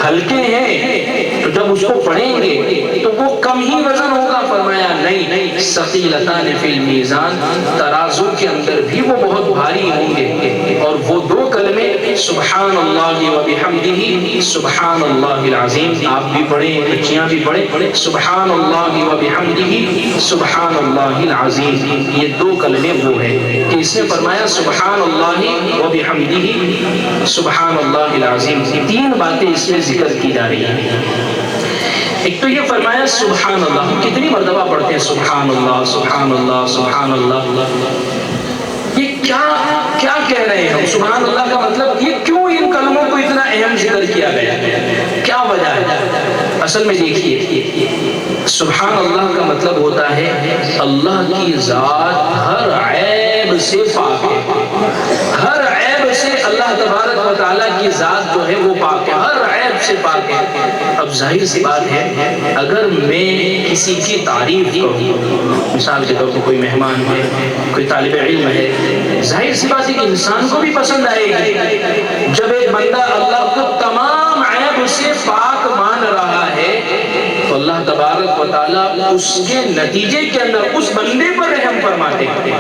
ہلکے ہیں تو جب اس کو پڑھیں گے تو وہ کم ہی وزن ہوگا، فرمایا نہیں، ثقیلتان فی المیزان، ترازو کے اندر بھی وہ بہت بھاری ہوں گے۔ اور وہ دو کلمے سبحان اللہ و بحمدہ، سبحان اللہ العظیم، آپ بھی پڑھیں، بچیاں بھی پڑھیں، سبحان اللہ و بحمدہ، سبحان اللہ العظیم، یہ دو کلمے وہ ہیں کہ اس نے فرمایا سبحان اللہ و بحمدہ، سبحان اللہ العظیم، تین باتیں اس میں ذکر کی جا رہی ہیں۔ ایک تو یہ فرمایا سبحان اللہ، ہم کتنی مرتبہ پڑھتے ہیں سبحان اللہ سبحان اللہ سبحان اللہ، یہ کیا کہہ رہے ہیں ہم؟ سبحان اللہ کا مطلب یہ کیوں ان کلموں کو اتنا اہم ذکر کیا گیا، کیا وجہ ہے؟ اصل میں دیکھیے، سبحان اللہ کا مطلب ہوتا ہے اللہ کی ذات ہر عیب سے پاک ہے، ہر عیب سے اللہ تبارک و تعالیٰ کی ذات جو ہے وہ پاک ہے، ہر عیب سے پاک ہے۔ اب ظاہر سی بات ہے اگر میں کسی کی تعریف کروں، مثال کے طور پر کوئی مہمان ہے، کوئی طالب علم ہے، ظاہر سی بات ہے کہ انسان کو بھی پسند آئے گی جب ایک بندہ اللہ کو تمام عیب سے پاک مان رہا ہے تو اللہ تبارک و تعالیٰ اس کے نتیجے کے اندر اس بندے پر رحم فرماتے ہیں،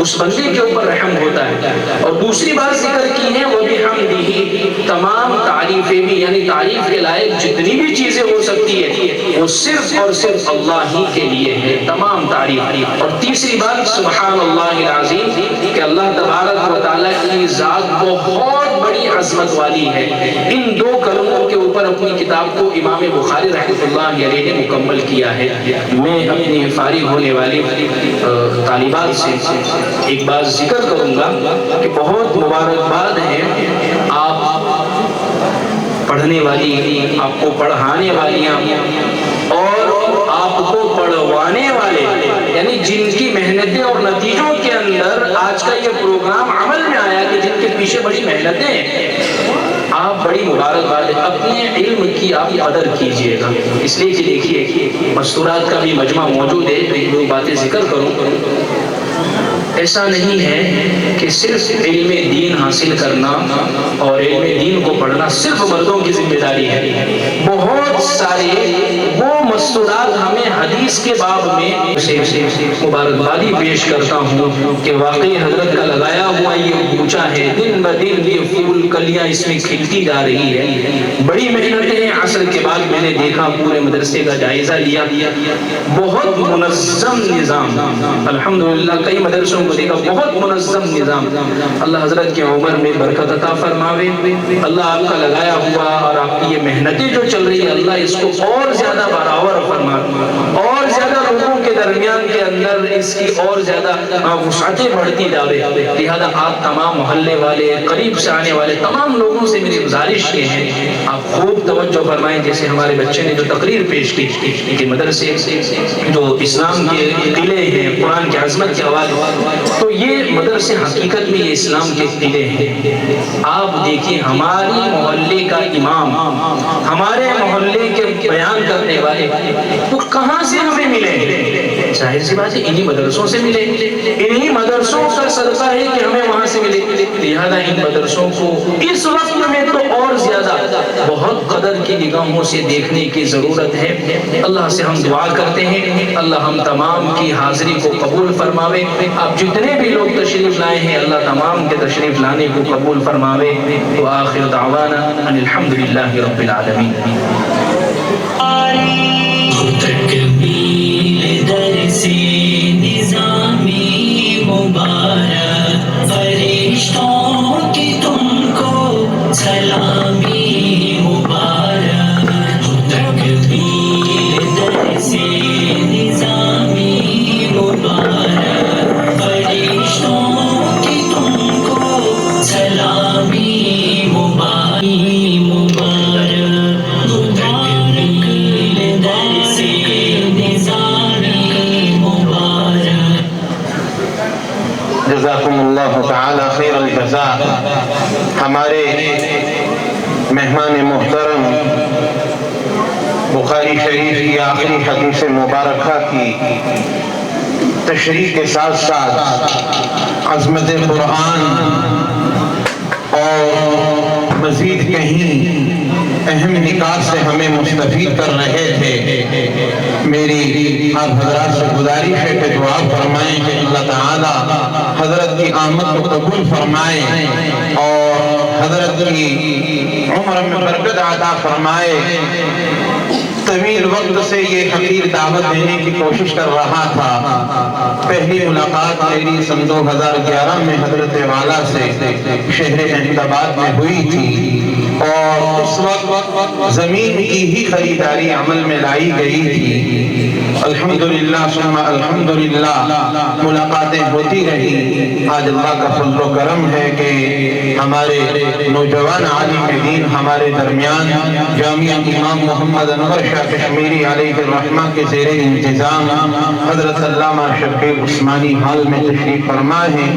اس بندے کے اوپر رحم ہوتا ہے۔ اور دوسری بات ذکر کی ہے وہ بھی حمدہ، تمام تعریفیں بھی، یعنی تعریف کے لائق جتنی بھی چیزیں ہو سکتی ہے وہ صرف اور صرف اللہ ہی کے لیے ہے، تمام تعریف۔ اور تیسری بات سبحان اللہ العظیم، کہ اللہ تبارک و تعالیٰ کی ذات بہت بڑی عظمت والی ہے۔ ان دو کلموں کے اوپر اپنی کتاب کو امام بخاری رحمۃ اللہ علیہ نے مکمل کیا ہے۔ میں اپنی فارغ ہونے والی طالبات سے ایک بات ذکر کروں گا کہ بہت مبارکباد ہے آپ پڑھنے والی، آپ کو پڑھانے والیاں اور آپ کو پڑھوانے والے، یعنی جن کی محنتیں اور نتیجوں کے اندر آج کا یہ پروگرام عمل میں آیا کہ جن کے پیچھے بڑی محنتیں ہیں، آپ بڑی مبارکباد ہے، اپنے علم کی آپ قدر کیجئے گا۔ اس لیے کہ دیکھیے مستورات کا بھی مجمع موجود ہے تو ایک دو باتیں ذکر کروں۔ ایسا نہیں ہے کہ صرف علم دین حاصل کرنا اور علم دین کو پڑھنا صرف مردوں کی ذمہ داری ہے، بہت سارے وہ مستورات ہمیں حدیث کے باب میں مبارکبادی پیش کرتا ہوں کہ واقعی حضرت کا لگایا ہوا یہ بوچا ہے، دن بدن یہ پھول کلیاں اس میں کھلتی جا رہی ہے، بڑی محنتیں ہیں۔ عصر کے بعد میں نے دیکھا، پورے مدرسے کا جائزہ لیا، بہت منظم نظام، الحمدللہ کئی مدرسوں کو دیکھا، بہت منظم نظام۔ اللہ حضرت کی عمر میں برکت عطا فرماوے، اللہ آپ کا لگایا ہوا اور آپ کی یہ محنتیں جو چل رہی ہے اللہ اس کو اور زیادہ برابر فرمائے، اور زیادہ لوگوں کے درمیان کے اندر اس کی اور زیادہ وسعتیں بڑھتی جاوے۔ لہذا آپ تمام محلے والے، قریب سے آنے والے تمام لوگوں سے میری گزارش یہ ہے آپ خوب توجہ فرمائیں۔ جیسے ہمارے بچے نے جو تقریر پیش کی کہ مدرسے جو اسلام کے قلعے ہیں، قرآن کی عظمت کے حوالے، تو یہ مدرسے حقیقت میں یہ اسلام کے قلعے ہیں۔ آپ دیکھیں ہماری محلے کا امام، ہمارے محلے کے بیان کرنے والے وہ کہاں سے ہمیں ملے؟ ظاہر سی بات ہے انہی مدرسوں سے ملے، انہی مدرسوں کا صدقہ ہے کہ ہمیں وہاں سے ملے، لہذا ان مدرسوں کو اس وقت میں تو اور زیادہ بہت قدر کی نگاہوں سے دیکھنے کی ضرورت ہے۔ اللہ سے ہم دعا کرتے ہیں اللہ ہم تمام کی حاضری کو قبول فرماوے، آپ جتنے بھی لوگ تشریف لائے ہیں اللہ تمام کے تشریف لانے کو قبول فرماوے۔ وآخر دعوانا ان الحمدللہ رب العالمین۔ تکمیل درس نظامی مبارک، فرشتوں کی تم کو سلامی مبارک، تکمیل درس نظامی مبارک، فرشتوں کی تم کو سلامی مبارک، جزاکم اللہ تعالی خیر الجزاء۔ ہمارے مہمان محترم بخاری شریف کی آخری حدیث مبارکہ کی تشریح کے ساتھ ساتھ عظمت قرآن اور مزید کہیں اہم نکات سے ہمیں مستفید کر رہے تھے۔ میری آپ حضرات سے گزارش ہے کہ دعا فرمائیں کہ اللہ تعالی حضرت کی آمد کو قبول فرمائے اور حضرت کی عمر میں برکت عطا فرمائے۔ طویل وقت سے یہ حقیر دعوت دینے کی کوشش کر رہا تھا۔ پہلی ملاقات میری سن 2011 میں حضرت والا سے شہر احمد آباد میں ہوئی تھی اور اس وقت زمین کی ہی خریداری عمل میں لائی گئی تھی۔ الحمدللہ ثم الحمدللہ ملاقاتیں ہوتی رہی۔ آج اللہ کا فضل و کرم ہے کہ ہمارے نوجوان عالم دین ہمارے درمیان جامعہ امام محمد انور شاہ کشمیری علیہ الرحمہ کے زیر انتظام حضرت علامہ شبیر عثمانی ہال میں تشریف فرما ہے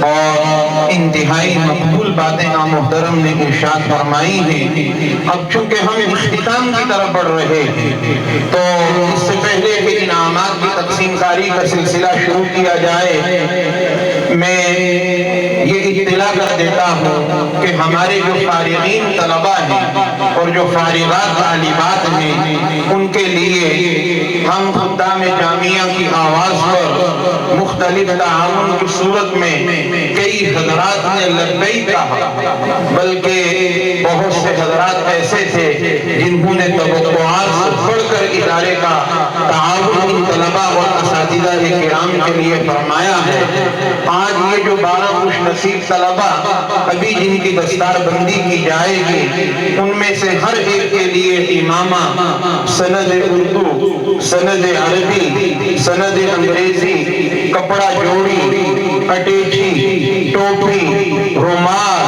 اور انتہائی مقبول باتیں آپ محترم نے ارشاد فرمائی ہیں۔ اب چونکہ ہم اختتام کی طرف بڑھ رہے ہیں تو اس سے پہلے کہ انعامات کی تقسیم کاری کا سلسلہ شروع کیا جائے میں یہ اطلاع کر دیتا ہوں کہ ہمارے جو فارغین طلبہ ہیں اور جو فارغات طالبات ہیں ان کے لیے ہم خدام جامعہ کی آواز پر مختلف تعاون کی صورت میں کئی حضرات نے لبیک کہا، بلکہ بہت سے حضرات ایسے تھے جنہوں نے توقعات سے بڑھ کر ادارے کا تعاون ان طلبہ اور اساتذہ کرام کے لیے فرمایا ہے۔ آج یہ جو 12 خوش نصیب طلبہ ابھی جن کی دستار بندی کی جائے گی ان میں سے ہر ایک کے لیے امامہ، سند اردو، سند عربی، سند انگریزی، کپڑا جوڑی، اٹیچی، ٹوپی، رومال،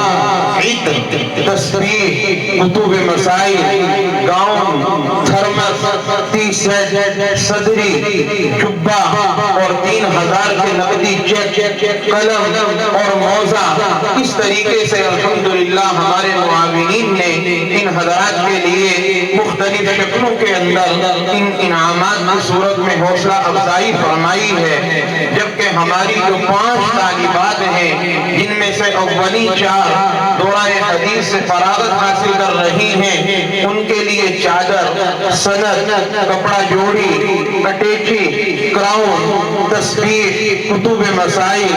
عطر، تسبیح، کتب مسائل، گاؤن، تھرمس، ٹی سیٹ، صدری، جبہ اور 3000 کے نقدی چیک، قلم اور موزہ، اس طریقے سے الحمدللہ ہمارے معاونین نے ان حضرات کے لیے مختلف شکلوں کے اندر ان انعامات کی صورت میں حوصلہ افزائی فرمائی ہے۔ جبکہ ہماری جو 5 طالبات ہیں جن میں سے اولی 4 دورہ حدیث سے فراغت حاصل کر رہی ہیں ان کے لیے چادر، سند، کپڑا جوڑی، اٹیچی، کراؤن، تسبیح، کتب مسائل،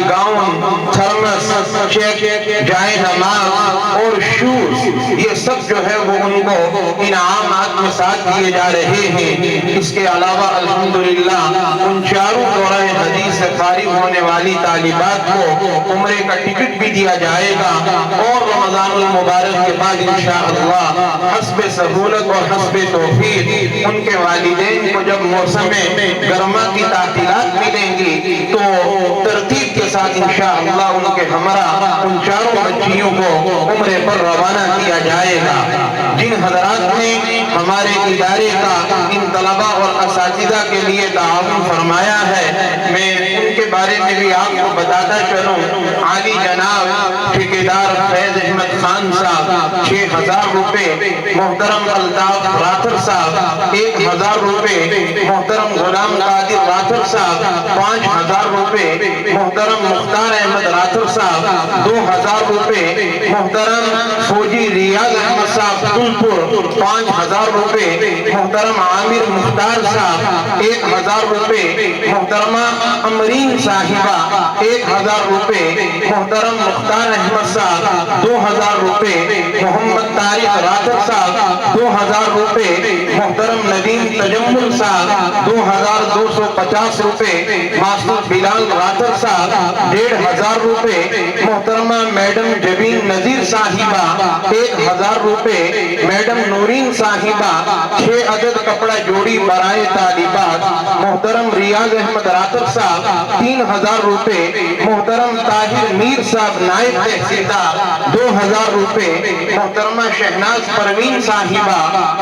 گاؤن، تھرمس، چیک، جائے نماز اور شوز، یہ سب جو ہے وہ ان کو انعامات میں ساتھ دیے جا رہے ہیں۔ اس کے علاوہ الحمدللہ ان 4 دورہ حدیث سے فارغ ہونے والی طالبات کو عمرے کا ٹکٹ بھی دیا جائے گا اور رمضان المبارک کے بعد انشاءاللہ حسب سہولت اور حسب توفیق ان کے والدین کو جب موسم گرما کی تعطیلات ملیں گی تو ترتیب کے ساتھ انشاءاللہ ان کے ہمراہ ان 4 بچیوں کو عمرے پر روانہ کیا جائے گا۔ جن حضرات نے ہمارے ادارے کا ان طلبہ اور اساتذہ کے لیے تعاون فرمایا ہے میں ان کے بارے میں بھی آپ کو بتاتا چلوں۔ عالی جناب ٹھیکیدار فیض احمد خان صاحب 6000 روپے، محترم الطاف راتھر صاحب 1000 روپے، محترم غلام قادر راتھر راتھر صاحب 5000 روپے، محترم مختار احمد راتھر صاحب 2000 روپے، محترم فوجی ریاض احمد صاحب تلپور 5000 روپے، محترم عامر مختار صاحب 1000 روپے، محترمہ امرین صاحبہ 1000 روپے، محترم مختار احمد صاحب 2000 روپے، محمد طارق راتھر صاحب 2000 روپے، محترم ندیم تجمل صاحب 2250 روپے، ماسٹر بلال راتھر صاحب 1500 روپے، محترمہ میڈم جبین نذیر صاحبہ 1000 روپے، میڈم نورین صاحبہ 6 عدد کپڑا جوڑی برائے طالبات، محترم ریاض احمد راتھر صاحب 3000 روپے، محترم طاہر میر صاحب نائب تحصیلدار 2000 روپے، محترمہ شہناز پروین صاحبہ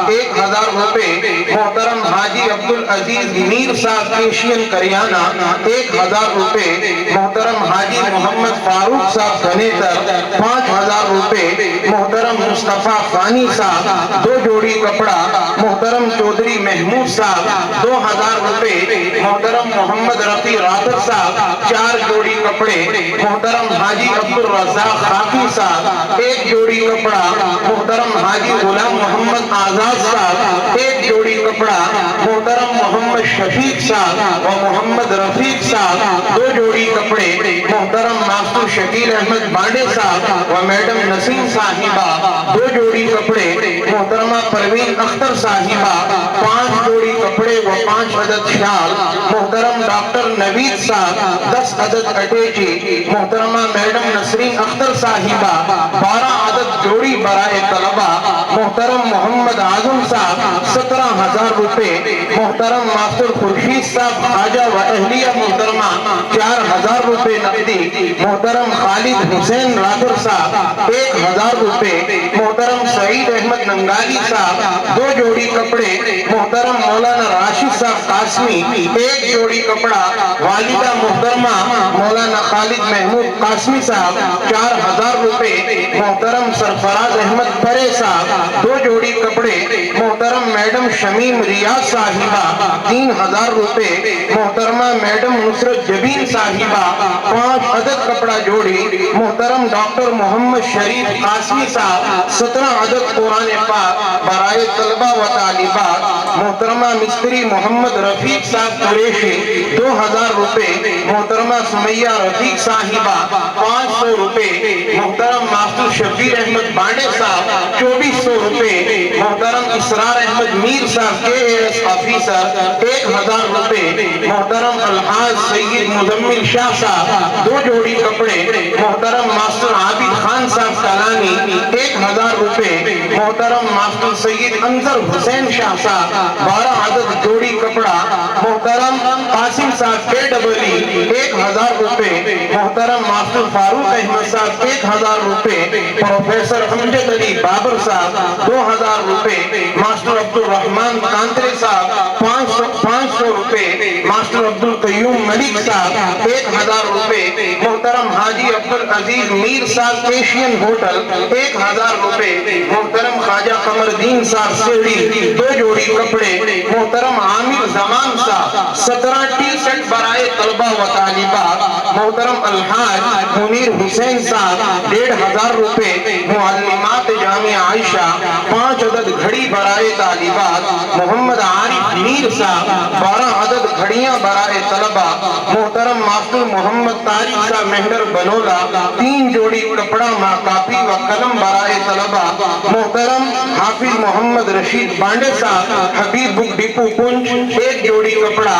1000 روپے، محترم حاجی عبدالعزیز میر صاحب ایشین کریانہ 1000 روپے، محترم حاجی محمد فاروق صاحب گھنیتر 5000 روپے، محترم مصطفیٰ فانی صاحب 2 جوڑی کپڑا، محترم چودھری محمود صاحب 2000 روپے، محترم محمد رفیع راتھر صاحب 4 جوڑی کپڑے، محترم حاجی عبدالرزاق خاکی صاحب 1 جوڑی کپڑا، محترم حاجی غلام محمد آزاد صاحب 1 جوڑی کپڑا، محترم محمد شفیق صاحب و محمد رفیق صاحب 2 جوڑی کپڑے، محترم ماسٹر شکیل احمد بانڈے صاحب و میڈم نسیم صاحبہ 2 جوڑی کپڑے، محترمہ پروین اختر صاحبہ 5 جوڑی کپڑے و 5 عدد شال، محترم ڈاکٹر نوید صاحب 10 عدد اٹیچی، محترمہ میڈم نسرین اختر صاحبہ 12 عدد جوڑی برائے طلبہ، محترم محمد اعظم صاحب 17000 روپے، محترم ماسٹر خورشید صاحب خواجہ و اہلیہ محترمہ 4000 روپے نقدی، محترم خالد حسین راتھر صاحب 1000 روپے، محترم سعید احمد ننگالی صاحب 2 جوڑی کپڑے، محترم مولانا راشد صاحب قاسمی 1 جوڑی کپڑا، والدہ محترمہ مولانا خالد محمود قاسمی صاحب 4000 روپے، محترم سرفراز احمد پرے صاحب 2 جوڑی کپڑے، محترم میڈم شمیم ریاض صاحبہ 3000 روپے، محترمہ میڈم نصرت جبین صاحبہ 5 عدد کپڑا جوڑی، محترم ڈاکٹر محمد شریف قاسمی صاحب 17 عدد قرآن پاک برائے طلبہ و طالبات، محترمہ مستری محمد رفیق صاحب قریشی 2000 روپے، محترمہ سمیہ رفیق صاحبہ 500 روپے، محترم ماسٹر شبیر احمد بانڈے صاحب 2400 روپے، محترم اسرار احمد میر صاحب KAS آفیسر 1000 روپے، محترم الحاج سید مزمل شاہ صاحب 2 جوڑی کپڑے، محترم ماسٹر عابد خان صاحب کلانی 1000 روپے، محترم ماسٹر سید انظر حسین شاہ صاحب 12 عدد جوڑی کپڑا، محترم قاسم صاحب KEE 1000 روپے، محترم ماسٹر فاروق احمد صاحب 1000 روپے، پروفیسر امجد علی بابر صاحب 2000 روپے، ماسٹر عبدالرحمن کانترے صاحب 500 روپے، ماسٹر عبدالقیوم ملک صاحب 1000 روپے، محترم حاجی عبدالعزیز میر صاحب ایشین ہوٹل 1000 روپے، محترم خواجہ قمر الدین صاحب سیڑھی 2 جوڑی کپڑے، محترم عامر زمان صاحب 17 ٹی سیٹ برائے طلبہ و طالبات، محترم الحاج منیر حسین صاحب 1500 روپے، معلمات جامعہ عائشہ 5 عدد گھڑی برائے طالبات، محمد عارف میر صاحب 12 عدد گھڑیاں برائے طلبہ، محترم ماسٹر محمد طارق صاحب مہندر بنولا 3 جوڑی کپڑا کاپی و قلم برائے طلبہ، محترم حافظ محمد رشید بانڈے صاحب حبیب بک ڈپو پنچ 1 جوڑی کپڑا،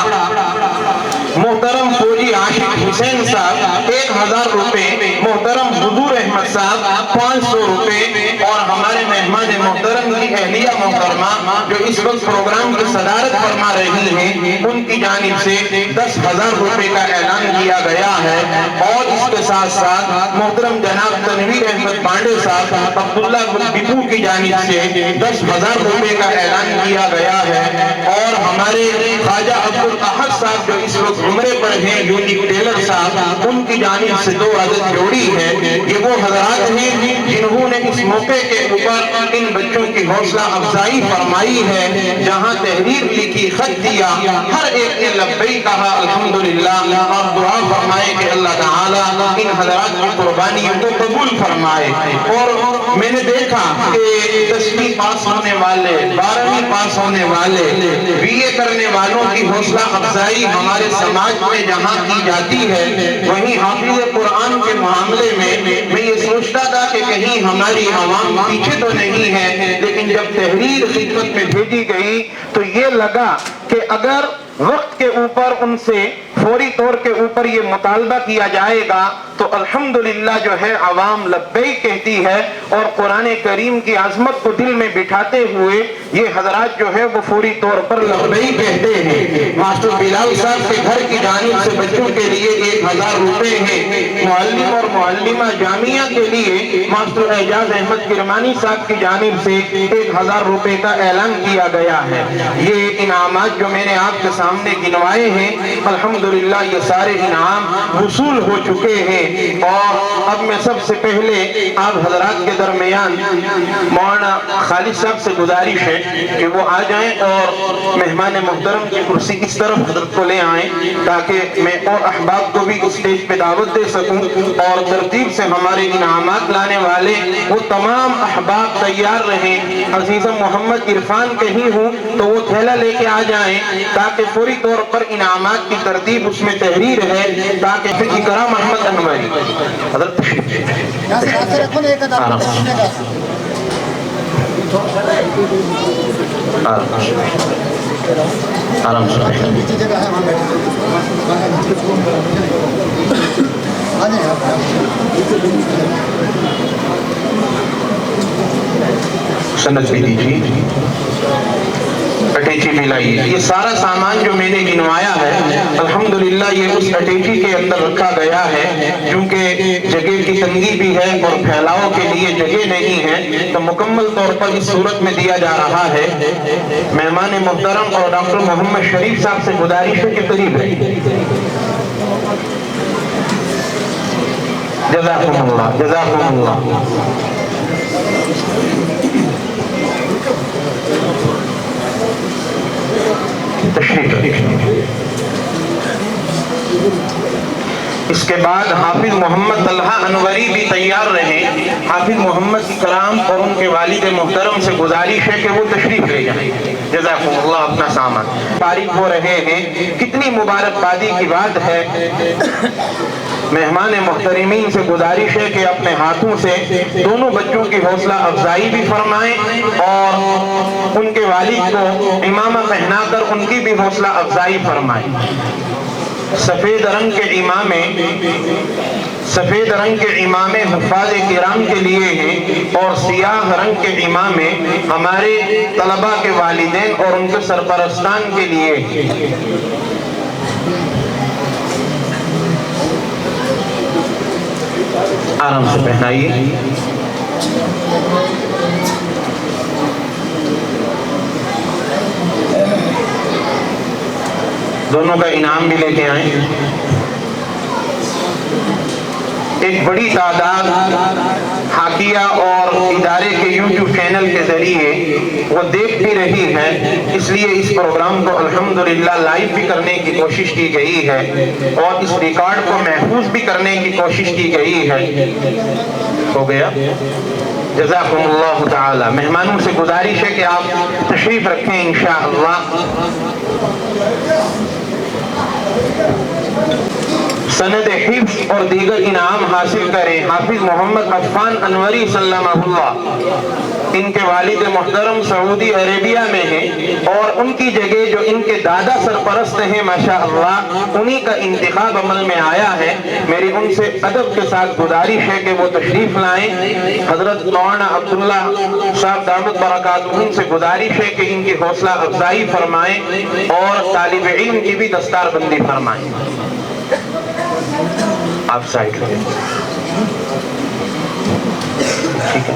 محترم فوجی عاشق حسین صاحب 1000 روپے، محترم حضور احمد صاحب 500 روپے، اور ہمارے مہمان محترم کی اہلیہ محترمہ جو اس وقت پروگرام کی صدارت فرما رہی ہیں، ان کی جانب سے 10,000 روپے کا اعلان کیا گیا ہے، اور اس کے ساتھ ساتھ محترم جناب تنویر احمد بانڈے صاحب عبداللہ بک ڈپو کی جانب سے 10,000 روپے کا اعلان کیا گیا ہے، اور ہمارے خواجہ عبدالاحد صاحب جو اس وقت عمرے پر ہیں، یونیک ٹیلر صاحب ان کی جانب سے 2 عدد جوڑی ہے۔ یہ وہ حضرات ہیں جنہوں نے اس موقع کے اوپر ان بچوں کی حوصلہ افزائی فرمائی ہے۔ جہاں تحریر لکھی، خط دیا، ہر ایک نے لبیک کہا الحمدللہ، اور دعا فرمائے کہ اللہ تعالیٰ ان حضرات کی قربانیوں کو قبول فرمائے۔ اور میں نے دیکھا کہ 10ویں پاس ہونے والے، 12ویں پاس ہونے والے، BA کرنے والوں کی حوصلہ افزائی ہمارے سماج میں جہاں کی جاتی ہے، وہیں حافظ قرآن کے معاملے میں یہ سوچتا تھا کہ کہیں ہماری عوام پیچھے تو نہیں ہے، لیکن جب تحریر خدمت میں بھیجی گئی تو یہ لگا کہ اگر وقت کے اوپر ان سے فوری طور کے اوپر یہ مطالبہ کیا جائے گا تو الحمدللہ جو ہے عوام لبیک کہتی ہے، اور قرآن کریم کی عظمت کو دل میں بٹھاتے ہوئے یہ حضرات جو ہے وہ فوری طور پر لبیک کہتے ہیں۔ ماسٹر بلال صاحب کے گھر کی جانب سے بچوں کے لیے 1000 روپے ہیں۔ معلم اور معلمہ جامعہ کے لیے ماسٹر اعجاز احمد کرمانی صاحب کی جانب سے 1000 روپے کا اعلان کیا گیا ہے۔ یہ انعامات جو میں نے آپ کے سامنے گنوائے ہیں، الحمدللہ یہ سارے انعام وصول ہو چکے ہیں۔ اور اب میں سب سے پہلے آپ حضرات کے درمیان مولانا خالد صاحب سے گزارش ہے کہ وہ آ جائیں اور مہمان محترم کی کرسی اس طرف حضرت کو لے آئیں، تاکہ میں اور احباب کو بھی اسٹیج پہ دعوت دے سکوں، اور ترتیب سے ہمارے انعامات لانے والے وہ تمام احباب تیار رہیں۔ عزیزم محمد عرفان کہیں ہوں تو وہ تھیلا لے کے آ جائیں، تاکہ پوری طور پر انعامات کی ترتیب اس میں تحریر ہے، تاکہ اکرام احمد انوری حضرت آرام سے سند بھی دیجیے، اٹیچی بھی لائیے۔ یہ سارا سامان جو میں نے گنوایا ہے الحمدللہ یہ اس اٹیچی کے اندر رکھا گیا ہے، کیونکہ جگہ کی تنگی بھی ہے اور پھیلاؤ کے لیے جگہ نہیں ہے، تو مکمل طور پر اس صورت میں دیا جا رہا ہے۔ مہمان محترم اور ڈاکٹر محمد شریف صاحب سے گزارش ہے کہ قریب ہے۔ جزاکم اللہ، جزاکم اللہ۔ اس کے بعد حافظ محمد طلحہ انوری بھی تیار رہیں۔ حافظ محمد اکرام اور ان کے والد محترم سے گزارش ہے کہ وہ تشریف لے جائیں۔ جزاکم اللہ اپنا سامان فارغ ہو رہے ہیں۔ کتنی مبارکبادی کی بات ہے۔ مہمان محترمین سے گزارش ہے کہ اپنے ہاتھوں سے دونوں بچوں کی حوصلہ افزائی بھی فرمائیں، اور ان کے والد کو امامہ پہنا کر ان کی بھی حوصلہ افزائی فرمائیں۔ سفید رنگ کے امامے حفاظ کرام کے لیے ہیں، اور سیاہ رنگ کے امامے ہمارے طلباء کے والدین اور ان کے سرپرستان کے لیے ہیں۔ آرام سے پہنائیے۔ دونوں کا انعام بھی لے کے آئیں۔ ایک بڑی تعداد حاکیہ اور ادارے کے یوٹیوب چینل کے ذریعے وہ دیکھ بھی رہی ہے، اس لیے اس پروگرام کو الحمدللہ لائیو بھی کرنے کی کوشش کی گئی ہے، اور اس ریکارڈ کو محفوظ بھی کرنے کی کوشش کی گئی ہے۔ ہو گیا؟ جزاکم اللہ تعالی۔ مہمانوں سے گزارش ہے کہ آپ تشریف رکھیں انشاءاللہ۔ سند حفظ اور دیگر انعام حاصل کریں حافظ محمد عفان انوری سلمہ اللہ۔ ان کے والد محترم سعودی عربیہ میں ہیں، اور ان کی جگہ جو ان کے دادا سرپرست ہیں ماشاءاللہ انہی کا انتخاب عمل میں آیا ہے۔ میری ان سے ادب کے ساتھ گزارش ہے کہ وہ تشریف لائیں۔ حضرت مولانا عبداللہ صاحب دامت برکاتہم سے گزارش ہے کہ ان کی حوصلہ افزائی فرمائیں، اور طالب علم کی بھی دستار بندی فرمائیں۔ آپ سائڈ لگے، ٹھیک ہے۔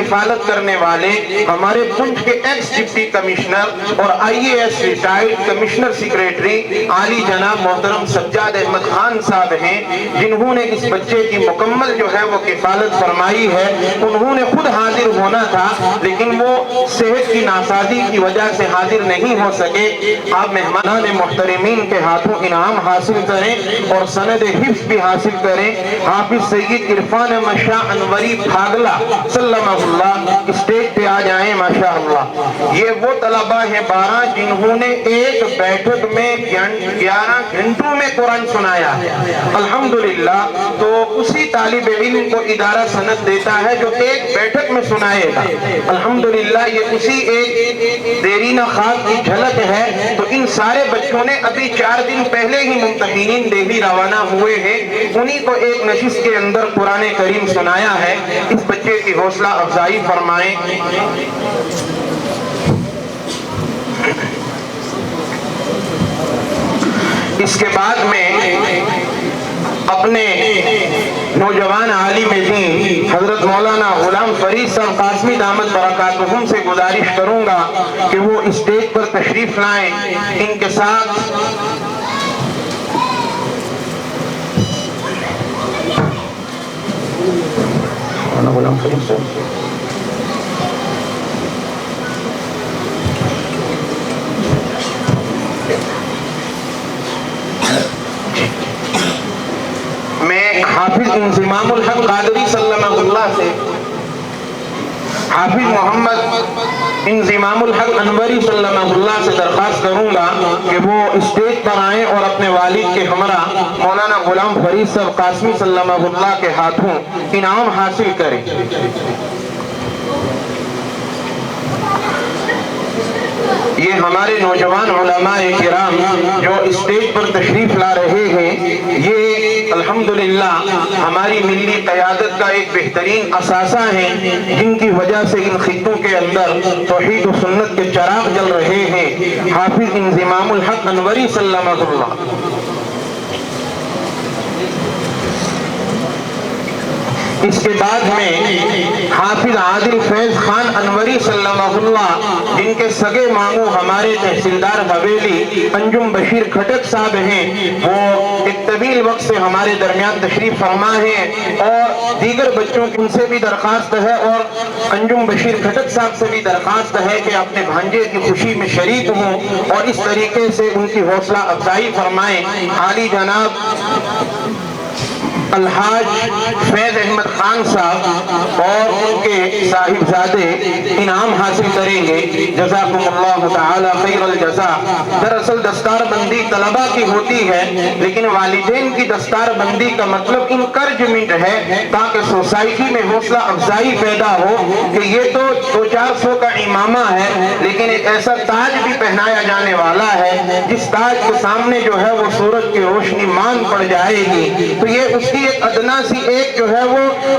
کفالت کرنے والے ہمارے پنچ کے ایکس ڈپٹی کمشنر اور IAS ریٹائرڈ کمشنر سیکریٹری عالی جناب محترم سجاد احمد خان صاحب ہیں، جنہوں نے اس بچے کی مکمل جو ہے وہ کفالت فرمائی ہے۔ انہوں نے خود حاضر ہونا تھا لیکن وہ صحت کی ناسازی کی وجہ سے حاضر نہیں ہو سکے۔ آپ مہمانان محترمین کے ہاتھوں انعام حاصل کریں اور سند حفظ بھی حاصل کریں۔ حافظ سید عرفان مشاء انوری پھاگلا سلمہ اللہ اسٹیج پہ آ جائیں ماشاءاللہ۔ یہ وہ طلبہ ہیں 12 جنہوں نے ایک بیٹھک میں 11 گھنٹوں میں قرآن سنایا ہے الحمدللہ۔ تو اسی طالب علم کو ادارہ سند دیتا ہے جو ایک بیٹھک میں سنائے گا الحمدللہ۔ یہ اسی ایک دیرینہ خواب کی جھلک ہے۔ تو ان سارے بچوں نے ابھی 4 دن پہلے ہی ممتحنین دہلی روانہ ہوئے ہیں، انہی کو ایک نشست کے اندر قرآن کریم سنایا ہے۔ اس بچے کی حوصلہ افزائی فرمائیں۔ اس کے بعد میں اپنے نوجوان عالم دین حضرت مولانا غلام فرید صاحب قاسمی دامت برکاتہم سے گزارش کروں گا کہ وہ اسٹیج پر تشریف لائیں۔ ان کے ساتھ غلام فرید صاحب میں حافظ انضمام الحق قادری سلمہ اللہ سے حافظ محمد انضمام الحق انوری سلمہ اللہ سے درخواست کروں گا کہ وہ اسٹیج پر آئیں اور اپنے والد کے ہمراہ مولانا غلام فرید صاحب قاسمی سلمہ اللہ کے ہاتھوں انعام حاصل کریں۔ یہ ہمارے نوجوان علماء کرام جو اسٹیج پر تشریف لا رہے ہیں، یہ الحمدللہ ہماری ملی قیادت کا ایک بہترین اثاثہ ہیں، جن کی وجہ سے ان خطوں کے اندر توحید و سنت کے چراغ جل رہے ہیں۔ حافظ انضمام الحق انوری سلمہ اللہ۔ اس کے بعد میں حافظ عادل فیض خان انوری سلمہ اللہ، جن کے سگے ماموں ہمارے تحصیلدار حویلی انجم بشیر کھٹک صاحب ہیں، وہ ایک طویل وقت سے ہمارے درمیان تشریف فرما ہیں، اور دیگر بچوں کی ان سے بھی درخواست ہے اور انجم بشیر کھٹک صاحب سے بھی درخواست ہے کہ اپنے بھانجے کی خوشی میں شریک ہوں اور اس طریقے سے ان کی حوصلہ افزائی فرمائیں۔ عالی جناب الحاج فیض احمد خان صاحب اور ان کے صاحبزادے انعام حاصل کریں گے۔ جزاکم اللہ تعالی خیر الجزا۔ دراصل دستار بندی طلبہ کی ہوتی ہے، لیکن والدین کی دستار بندی کا مطلب انکرجمنٹ ہے، تاکہ سوسائٹی میں حوصلہ افزائی پیدا ہو کہ یہ تو 200-400 کا امامہ ہے، لیکن ایک ایسا تاج بھی پہنایا جانے والا ہے جس تاج کے سامنے جو ہے وہ سورج کی روشنی مان پڑ جائے گی۔ تو یہ اس کی ایک ادنا سی ایک جو ہے وہ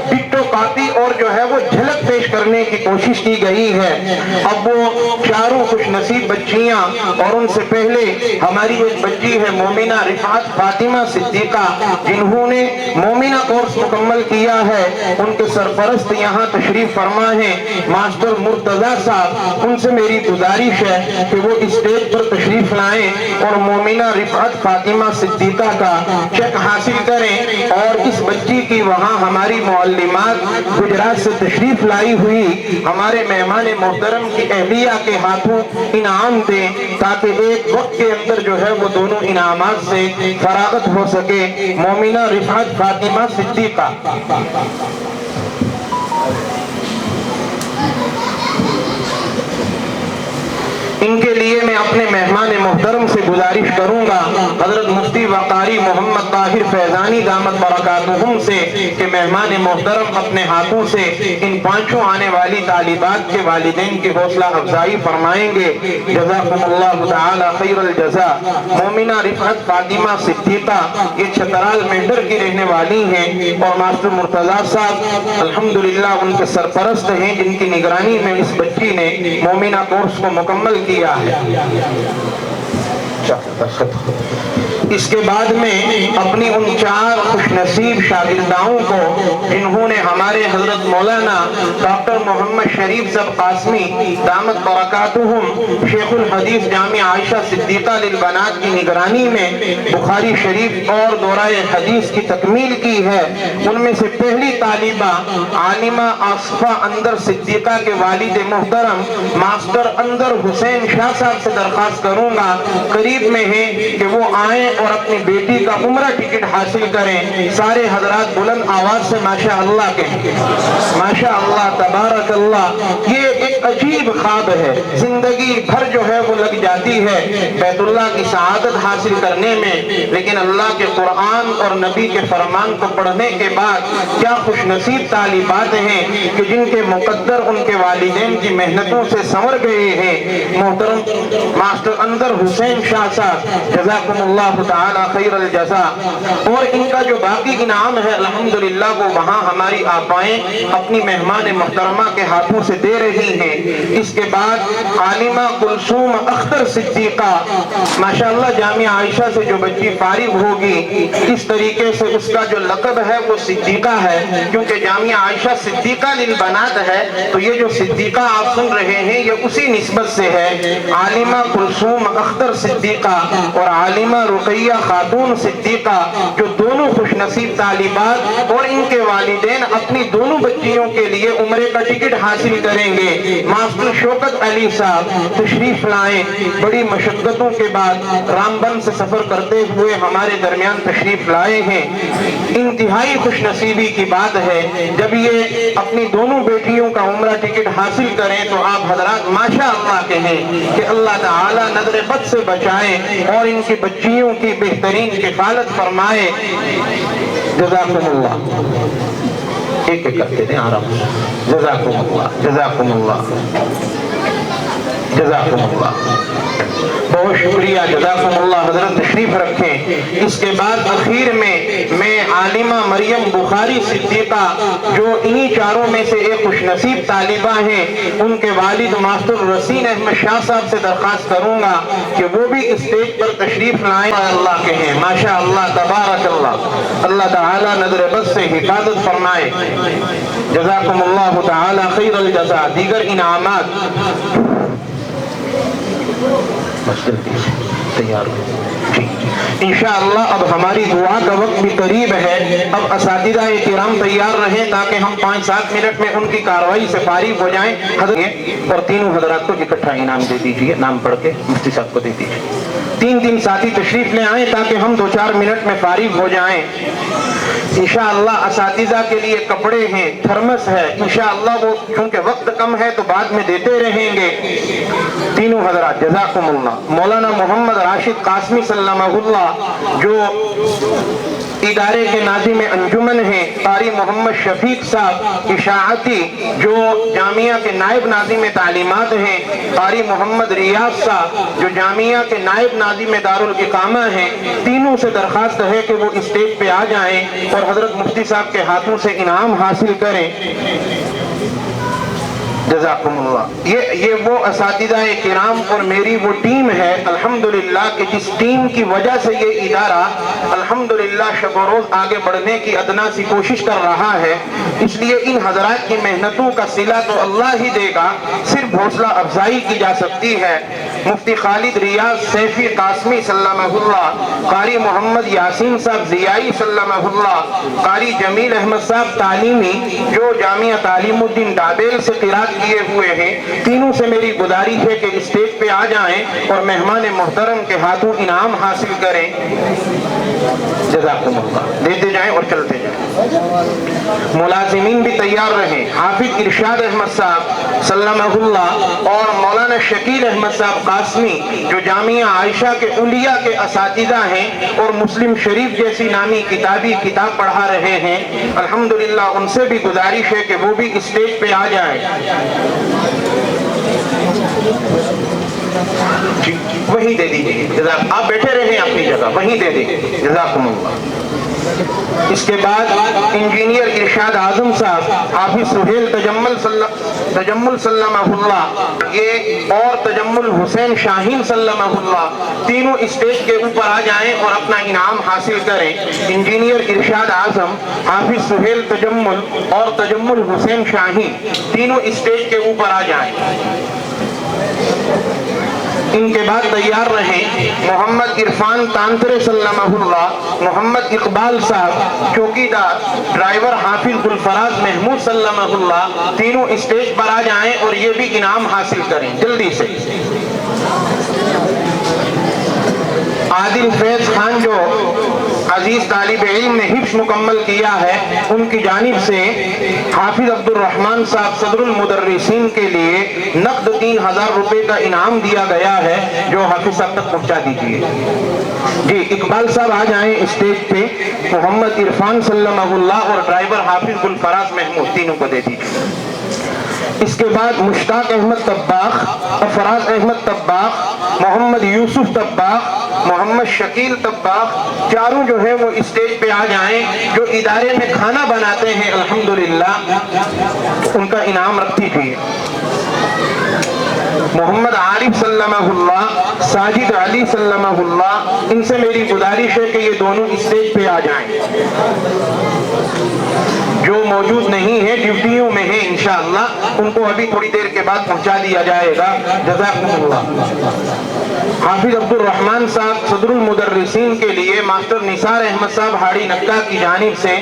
ڈٹو کاپی اور جو ہے وہ جھلک پیش کرنے کی کوشش کی گئی ہے۔ اب وہ چاروں خوش نصیب بچیاں اور ان سے پہلے ہماری ایک بچی ہے مومنہ رفعت فاطمہ صدیقہ، جنہوں نے مومنہ کورس مکمل کیا ہے، ان کے سرپرست یہاں تشریف فرما ہیں ماسٹر مرتضی صاحب۔ ان سے میری گزارش ہے کہ وہ اسٹیج پر تشریف لائیں اور مومنہ رفعت فاطمہ صدیقہ کا چیک حاصل کریں، اور اس بچی کی وہاں ہماری معلمات گجرات سے تشریف لائی ہوئی ہمارے مہمان محترم کی اہلیہ کے ہاتھوں انعام دیں، تاکہ ایک وقت کے اندر جو ہے وہ دونوں انعامات سے فراغت ہو سکے۔ مومنہ رفعت فاطمہ صدیقہ۔ ان کے لیے میں اپنے مہمان محترم سے گزارش کروں گا حضرت مفتی وقاری محمد طاہر فیضانی دامت برکاتہم سے کہ مہمان محترم اپنے ہاتھوں سے ان 5 آنے والی طالبات کے والدین کی حوصلہ افزائی فرمائیں گے۔ جزاکم اللہ تعالی خیر الجزا۔ مومنہ رفعت فاطمہ صدیقہ یہ چھترال مہندر کی رہنے والی ہیں، اور ماسٹر مرتضی صاحب الحمدللہ ان کے سرپرست ہیں، جن کی نگرانی میں اس بچی نے مومنہ کورس کو مکمل کیا ہے۔ اس کے بعد میں اپنی ان 4 خوش نصیب شاگرداؤں کو جنہوں نے ہمارے حضرت مولانا ڈاکٹر محمد شریف صاحب قاسمی دامت برکاتہم شیخ الحدیث جامعہ عائشہ صدیقہ للبنات کی نگرانی میں بخاری شریف اور دورہ حدیث کی تکمیل کی ہے، ان میں سے پہلی طالبہ عالمہ آصفہ اندر صدیقہ کے والد محترم ماسٹر اندر حسین شاہ صاحب سے درخواست کروں گا قریب میں ہیں کہ وہ آئیں اور اپنی بیٹی کا عمرہ ٹکٹ حاصل کریں۔ سارے حضرات بلند آواز سے ماشاء اللہ کہیں، ماشاء اللہ تبارک اللہ۔ یہ ایک عجیب خواب ہے، زندگی بھر جو ہے وہ لگ جاتی ہے بیت اللہ کی سعادت حاصل کرنے میں، لیکن اللہ کے قرآن اور نبی کے فرمان کو پڑھنے کے بعد کیا خوش نصیب طالبات ہیں کہ جن کے مقدر ان کے والدین کی محنتوں سے سنور گئے ہیں۔ محترم ماسٹر اندر حسین شاہ صاحب جزاکم اللہ تعالی خیر الجزا، اور ان کا جو باقی انعام ہے الحمدللہ وہ وہاں ہماری آپائیں اپنی مہمان محترمہ کے ہاتھوں سے دے رہی ہیں۔ اس کے بعد عالمہ کلثوم اختر صدیقہ، ماشاءاللہ جامعہ عائشہ سے جو بچی فارغ ہوگی اس طریقے سے اس کا جو لقب ہے وہ صدیقہ ہے، کیونکہ جامعہ عائشہ صدیقہ للبنات ہے تو یہ جو صدیقہ آپ سن رہے ہیں یہ اسی نسبت سے ہے۔ عالمہ کلثوم اختر صدیقہ اور عالمہ رقیہ خاتون صدیقہ جو دونوں خوش نصیب طالبات اور ان کے والدین اپنی دونوں بچیوں کے لیے عمرے کا ٹکٹ حاصل کریں گے۔ ماسٹر شوکت علی صاحب تشریف لائیں، بڑی مشقتوں کے بعد رامبن سے سفر کرتے ہوئے ہمارے درمیان تشریف لائے ہیں۔ انتہائی خوش نصیبی کی بات ہے جب یہ اپنی دونوں بیٹیوں کا عمرہ ٹکٹ حاصل کریں تو آپ حضرات ماشاء اللہ کہیں کہ اللہ تعالی نظر بد سے بچائیں اور ان کی بچیوں کی بہترین کفالت فرمائے۔ جزاکم اللہ، ایک ایک کرتے دیں آرام سے۔ جزاکم اللہ، جزاکم اللہ، جزاکم اللہ، بہت شکریہ، جزاکم اللہ۔ حضرت تشریف رکھیں۔ اس کے بعد اخیر میں عالمہ مریم بخاری صدیقہ جو انہی 4 میں سے ایک خوش نصیب طالبہ ہیں، ان کے والد ماسٹر رسین احمد شاہ صاحب سے درخواست کروں گا کہ وہ بھی اسٹیج پر تشریف لائیں۔ اللہ کہیں، ماشاء اللہ تبارک اللہ، اللہ تعالی نظر بد سے حفاظت فرمائے۔ جزاکم اللہ تعالی خیر الجزا۔ دیگر انعامات بس جلدی سے تیار ہو۔ انشاءاللہ اب ہماری دعا کا وقت بھی قریب ہے، اب اساتذہ کرام تیار رہیں تاکہ ہم 5-7 منٹ میں ان کی کارروائی سے فارغ ہو جائیں۔ حضرت اور تینوں حضرات کو اکٹھا انعام دے دیجئے، نام پڑھ کے مفتی صاحب کو دے دیجئے۔ 3 ساتھی تشریف لے آئیں تاکہ ہم 2-4 منٹ میں فارغ ہو جائیں۔ انشاءاللہ اساتذہ کے لیے کپڑے ہیں، تھرمس ہے، انشاءاللہ وہ چونکہ وقت کم ہے تو بعد میں دیتے رہیں گے۔ تینوں حضرات جزاکم اللہ۔ مولانا محمد راشد قاسمی سلمہ اللہ جو ادارے کے ناظم انجمن ہیں، قاری محمد شفیق صاحب اشاعتی جو جامعہ کے نائب ناظم تعلیمات ہیں، قاری محمد ریاض صاحب جو جامعہ کے نائب ناظم دارالاقامہ ہیں، تینوں سے درخواست ہے کہ وہ اسٹیج پہ آ جائیں اور حضرت مفتی صاحب کے ہاتھوں سے انعام حاصل کریں۔ جزاکم اللہ۔ یہ وہ اساتذہ کرام اور میری وہ ٹیم ہے الحمدللہ کہ جس ٹیم کی وجہ سے یہ ادارہ الحمدللہ شب و روز آگے بڑھنے کی ادنا سی کوشش کر رہا ہے، اس لیے ان حضرات کی محنتوں کا صلہ تو اللہ ہی دے گا، صرف حوصلہ افزائی کی جا سکتی ہے۔ مفتی خالد ریاض سیفی قاسمی سلمہ اللہ، قاری محمد یاسین صاحب ضیائی سلمہ اللہ، قاری جمیل احمد صاحب تعلیمی جو جامعہ تعلیم الدین ڈابیل سے قرات کیے ہوئے ہیں، تینوں سے میری گزارش ہے کہ اسٹیج پہ آ جائیں اور مہمان محترم کے ہاتھوں انعام حاصل کریں۔ جزاکم اللہ، دیتے جائیں اور چلتے جائیں۔ ملازمین بھی تیار رہیں، حافظ ارشاد احمد صاحب سلمہ اللہ اور مولانا شکیل احمد صاحب قاسمی جو جامعہ عائشہ کے اولیاء کے اساتذہ ہیں اور مسلم شریف جیسی نامی کتاب پڑھا رہے ہیں، الحمدللہ ان سے بھی گزارش ہے کہ وہ بھی اسٹیج پہ آ جائیں۔ وہیں دے دیجیے، آپ بیٹھے رہیں اپنی جگہ، وہیں دے دیجیے۔ جزاکم اللہ۔ اس کے بعد انجینئر ارشاد اعظم صاحب حافظ سہیل تجمل سلمہ اللہ یہ اور تجمل حسین شاہین سلمہ اللہ تینوں اسٹیج کے اوپر آ جائیں اور اپنا انعام حاصل کریں۔ انجینئر ارشاد اعظم حافظ سہیل تجمل اور تجمل حسین شاہین تینوں اسٹیج کے اوپر آ جائیں۔ ان کے بعد تیار رہیں محمد عرفان تانترے سلمہ اللہ، محمد اقبال صاحب چوکیدار، ڈرائیور حافظ گلفراز محمود سلمہ اللہ تینوں اسٹیج پر آ جائیں اور یہ بھی انعام حاصل کریں جلدی سے۔ عادل فیض خان جو عزیز طالب علم نے حفظ مکمل کیا ہے ان کی جانب سے حافظ عبد الرحمن صاحب صدر المدرسین کے لیے نقد 3000 روپے کا انعام دیا گیا ہے جو حافظ صاحب تک پہنچا دیجیے۔ جی اقبال صاحب آ جائیں اسٹیج پہ، محمد عرفان سلمہ اللہ اور ڈرائیور حافظ گلفراز محمود تینوں کو دے دیجیے۔ اس کے بعد مشتاق احمد طباخ، افراز احمد طباخ، محمد یوسف طباخ، محمد شکیل طباخ چاروں جو ہے وہ اسٹیج پہ آ جائیں جو ادارے میں کھانا بناتے ہیں الحمدللہ ان کا انعام رکھ دیجیے۔ محمد عارف سلمہ اللہ، ساجد علی سلمہ اللہ ان سے میری گزارش ہے کہ یہ دونوں اسٹیج پہ آ جائیں۔ جو موجود نہیں ہے ڈیوٹیوں میں ہیں انشاءاللہ ان کو ابھی تھوڑی دیر کے بعد پہنچا دیا جائے گا۔ جزاکم اللہ۔ حافظ عبد الرحمن صاحب صدر المدرسین کے لیے ماسٹر نثار احمد صاحب ہاڑی نکا کی جانب سے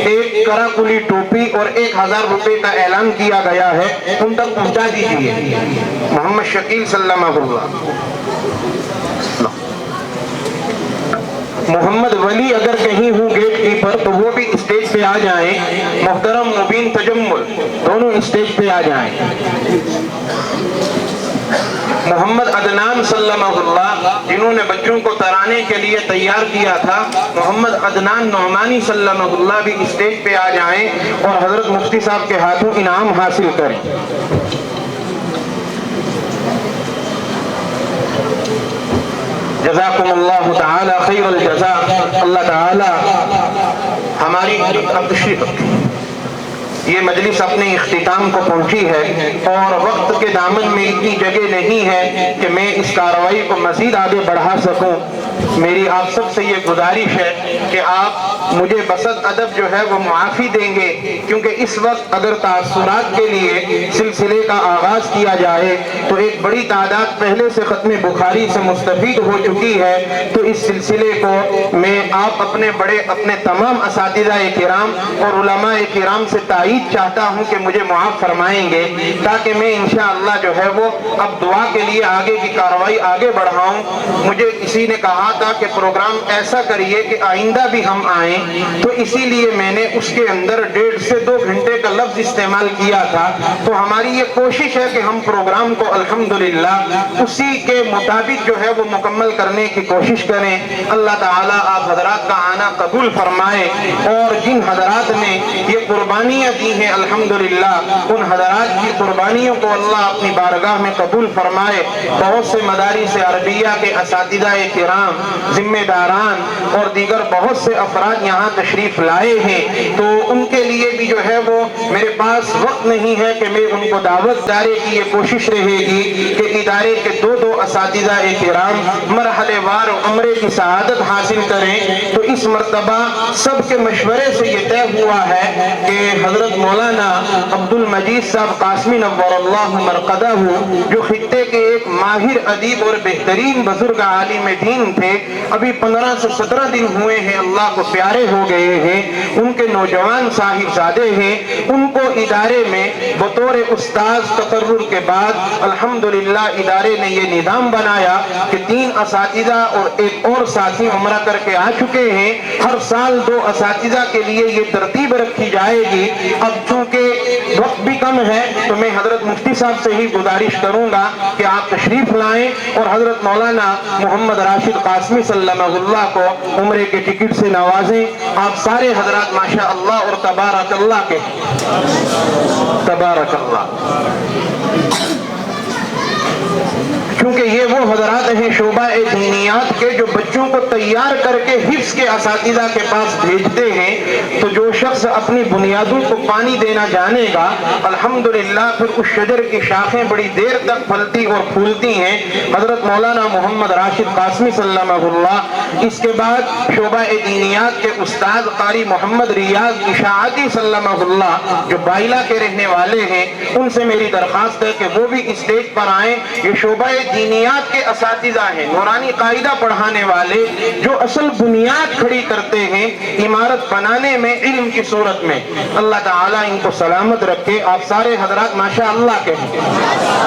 ایک کراکلی ٹوپی اور 1000 روپے کا اعلان کیا گیا ہے ان تک پہنچا دیجیے۔ محمد شکیل سلمہ اللہ۔ محمد ولی اگر کہیں ہوں گیٹ کیپر تو وہ بھی اسٹیج پہ آ جائیں۔ محترم مبین تجمل دونوں اسٹیج پہ آ جائیں۔ محمد عدنان سلمہ اللہ جنہوں نے بچوں کو ترانے کے لیے تیار کیا تھا، محمد عدنان نعمانی سلمہ اللہ بھی اسٹیج پہ آ جائیں اور حضرت مفتی صاحب کے ہاتھوں انعام حاصل کریں۔ جزاکم اللہ تعالی خیر الجزاء۔ اللہ تعالی ہماری یہ مجلس اپنے اختتام کو پہنچی ہے اور وقت کے دامن میں اتنی جگہ نہیں ہے کہ میں اس کارروائی کو مزید آگے بڑھا سکوں۔ میری آپ سب سے یہ گزارش ہے کہ آپ مجھے بسط ادب جو ہے وہ معافی دیں گے کیونکہ اس وقت اگر تاثرات کے لیے سلسلے کا آغاز کیا جائے تو ایک بڑی تعداد پہلے سے ختم بخاری سے مستفید ہو چکی ہے، تو اس سلسلے کو میں آپ اپنے تمام اساتذہ کرام اور علماء کرام سے تائید چاہتا ہوں کہ مجھے معاف فرمائیں گے تاکہ میں انشاءاللہ جو ہے وہ اب دعا کے لیے آگے کی کارروائی آگے بڑھاؤں۔ مجھے کسی نے کہا تھا کہ پروگرام ایسا کریے کہ آئندہ بھی ہم آئیں، تو اسی لیے میں نے اس کے اندر 1.5 سے 2 گھنٹے کا لفظ استعمال کیا تھا۔ تو ہماری یہ کوشش ہے کہ ہم پروگرام کو الحمدللہ اسی کے مطابق جو ہے وہ مکمل کرنے کی کوشش کریں۔ اللہ تعالیٰ آپ حضرات کا آنا قبول فرمائے اور جن حضرات نے یہ قربانیاں دی ہیں الحمدللہ ان حضرات کی قربانیوں کو اللہ اپنی بارگاہ میں قبول فرمائے۔ بہت سے مدارس عربیہ کے اساتذہ کرام، ذمہ داران اور دیگر بہت سے افراد یہاں تشریف لائے ہیں، تو ان کے لیے بھی جو ہے وہ میرے پاس وقت نہیں ہے کہ میں ان کو دعوت۔ ادارے کی یہ کوشش رہے گی کہ ادارے کے 2 اساتذہ کرام مرحلے وار عمرے کی سعادت حاصل کریں۔ تو اس مرتبہ سب کے مشورے سے یہ طے ہوا ہے کہ حضرت مولانا عبد المجید صاحب قاسمی نور اللہ مرقدہ جو خطے کے ایک ماہر ادیب اور بہترین بزرگ عالم دین تھے، ابھی 15 سے 17 دن ہوئے ہیں اللہ کو پیارے ہو گئے ہیں، ان کے نوجوان صاحبزادے ہیں، ان کو ادارے میں بطور استاذ تقرر کے بعد الحمدللہ ادارے نے یہ نظام بنایا کہ 3 اساتذہ اور ایک اور ساتھی عمرہ کر کے آ چکے ہیں۔ ہر سال 2 اساتذہ کے لیے یہ ترتیب رکھی جائے گی۔ اب چونکہ وقت بھی کم ہے تو میں حضرت مفتی صاحب سے ہی گزارش کروں گا کہ آپ تشریف لائیں اور حضرت مولانا محمد راشد قاسمی سلمہ اللہ کو عمرے کے ٹکٹ سے نوازیں۔ آپ سارے حضرات ماشاءاللہ اور تبارک اللہ کے تبارک اللہ، کیونکہ یہ وہ وہ حضرات ہیں شعبہ دینیات کے جو بچوں کو تیار کر کے حفظ کے اساتذہ کے پاس بھیجتے ہیں، تو جو شخص اپنی بنیادوں کو پانی دینا جانے گا الحمدللہ پھر اس شجر کی شاخیں بڑی دیر تک پھلتی اور پھولتی ہیں۔ حضرت مولانا محمد راشد قاسمی سلمہ اللہ، اس کے بعد شعبہ دینیات کے استاد قاری محمد ریاض اشاعتی سلمہ اللہ جو بائلہ کے رہنے والے ہیں، ان سے میری درخواست ہے کہ وہ بھی اسٹیج پر آئیں۔ یہ شعبہ دینیات کے اساتذہ ہیں، نورانی قاعدہ پڑھانے والے جو اصل بنیاد کھڑی کرتے ہیں عمارت بنانے میں علم کی صورت میں۔ اللہ تعالیٰ ان کو سلامت رکھے۔ آپ سارے حضرات ماشاءاللہ کہیں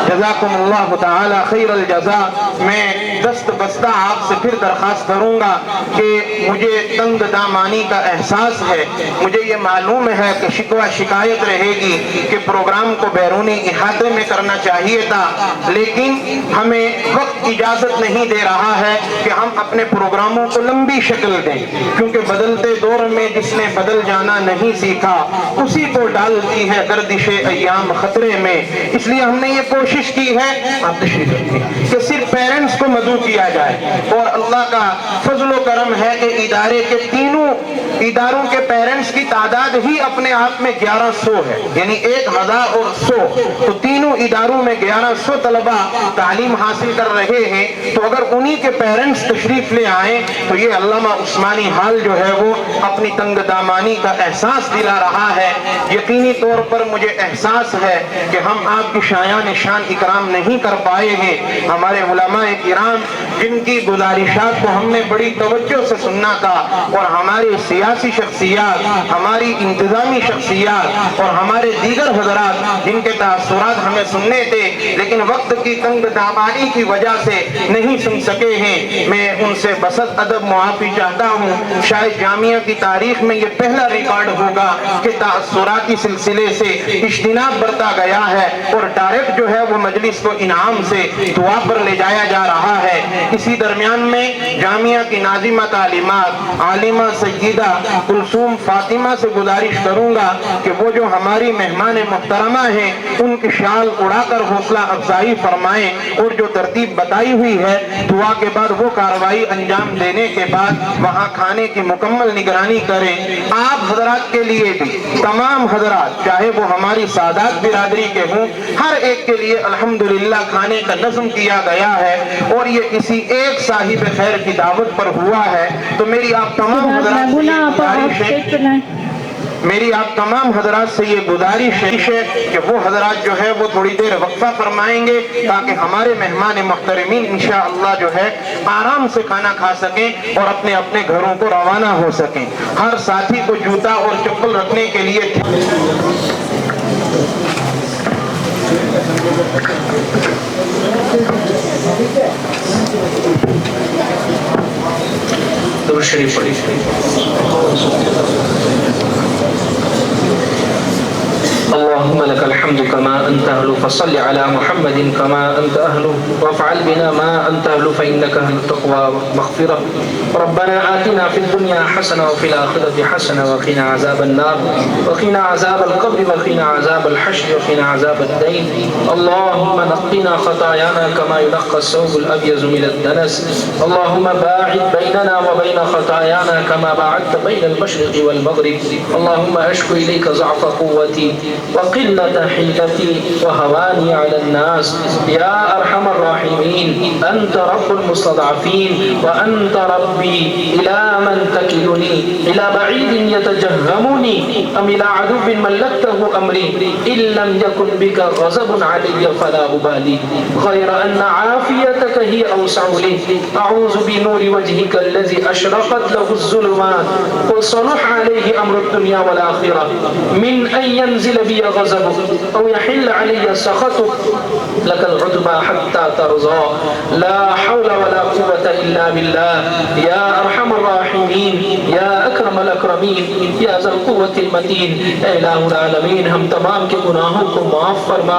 جزاکم اللہ تعالی خیر الجزا۔ میں دست بستہ آپ سے پھر درخواست کروں گا کہ مجھے تنگ دامانی کا احساس ہے، مجھے یہ معلوم ہے کہ شکوہ شکایت رہے گی کہ پروگرام کو بیرونی احاطے میں کرنا چاہیے تھا، لیکن ہمیں وقت اجازت نہیں دے رہا ہے کہ ہم اپنے پروگراموں کو لمبی شکل دیں، کیونکہ بدلتے دور میں جس نے بدل جانا نہیں سیکھا اسی کو ڈالتی ہے گردش ایام خطرے میں۔ اس لیے ہم نے یہ کوشش کی ہے آپ تشریف رکھیں کہ صرف پیرنٹس کو مدعو کیا جائے، اور اللہ کا فضل و کرم ہے کہ ادارے کے تینوں اداروں کے پیرنٹس کی تعداد ہی اپنے آپ میں 1100 ہے، یعنی 1000 تو تینوں اداروں میں 1100 طلبہ تعلیم حاصل کر رہے ہیں۔ تو اگر انہی کے پیرنٹس تشریف لے آئیں تو یہ علامہ عثمانی حال جو ہے وہ اپنی تنگ دامانی کا احساس دلا رہا ہے۔ یقینی طور پر مجھے احساس ہے کہ ہم آپ کی شایان شان اکرام نہیں کر پائے ہیں۔ ہمارے علماء کرام جن کی گزارشات کو ہم نے بڑی توجہ سے سننا تھا، اور ہماری سیاسی شخصیات، ہماری انتظامی شخصیات اور ہمارے دیگر حضرات جن کے تاثرات ہمیں سننے تھے لیکن وقت کی تنگ دامانی کی وجہ سے نہیں سن سکے ہیں، میں ان سے بسط ادب معافی چاہتا ہوں۔ شاید جامعہ کی تاریخ میں یہ پہلا ریکارڈ ہوگا کہ تاثراتی سلسلے سے اجتناب برتا گیا ہے، اور ڈائریکٹ جو ہے وہ مجلس کو انعام سے دعا پر لے جایا جا رہا ہے۔ اسی درمیان میں جامعہ کی ناظمہ تعلیمات عالمہ سیدہ کلثوم فاطمہ سے گزارش کروں گا کہ وہ جو ہماری مہمان محترمہ ہیں ان کی شال اڑا کر حوصلہ افزائی فرمائیں، اور جو ترتیب بتائی ہوئی ہے دعا کے بعد وہ کارروائی انجام دینے کے بعد وہاں کھانے کی مکمل نگرانی کریں۔ آپ حضرات کے لیے بھی تمام حضرات چاہے وہ ہماری سادات برادری کے ہوں، ہر ایک کے لیے الحمدللہ کھانے کا نظم کیا گیا ہے، اور یہ کسی ایک صاحب خیر کی دعوت پر ہوا ہے۔ تو میری آپ تمام حضرات سے یہ گزارش ہے میری آپ تمام حضرات سے یہ گزارش ہے کہ وہ حضرات جو ہے وہ تھوڑی دیر وقفہ فرمائیں گے تاکہ ہمارے مہمان محترمین انشاءاللہ جو ہے آرام سے کھانا کھا سکیں اور اپنے اپنے گھروں کو روانہ ہو سکیں۔ ہر ساتھی کو جوتا اور چپل رکھنے کے لیے درود شریف پڑھی۔ اللهم لك الحمد كما أنت أهل، فصل على محمد كما أنت أهل، وافعل بنا ما أنت أهل، فإنك أهل التقوى والمغفرة. ربنا آتنا في الدنيا حسنة وفي الآخرة حسنة وقنا عذاب النار وقنا عذاب القبر وقنا عذاب الحشر وقنا عذاب الدين. اللهم نقنا خطايانا كما ينقى الثوب الأبيض من الدنس. اللهم باعد بيننا وبين خطايانا كما باعدت بين المشرق والمغرب. اللهم أشكو إليك ضعف قوتي وقلة حيلتي وهواني على الناس. يا أرحم الراحمين أنت رب المستضعفين وأنت ربي. إلى من تكلني؟ إلى بعيد يتجهمني أم إلى عدو ملكته أمري؟ إن لم يكن بك غضب علي فلا أبالي، غير أن عافيتك هي أوسع لي. أعوذ بنور وجهك الذي أشرقت له الظلمات وصلح عليه أمر الدنيا والآخرة من أن ينزل بي غضبك أو يحل علي سخطك. لك العتبى حتى ترضى. لا حول ولا قوة إلا بالله. يا أرحم الراحمين يا أكرم الأكرمين يا ذا القوة المتين. اے الہ العالمین ہم تمام کے گناہوں کو معاف فرما.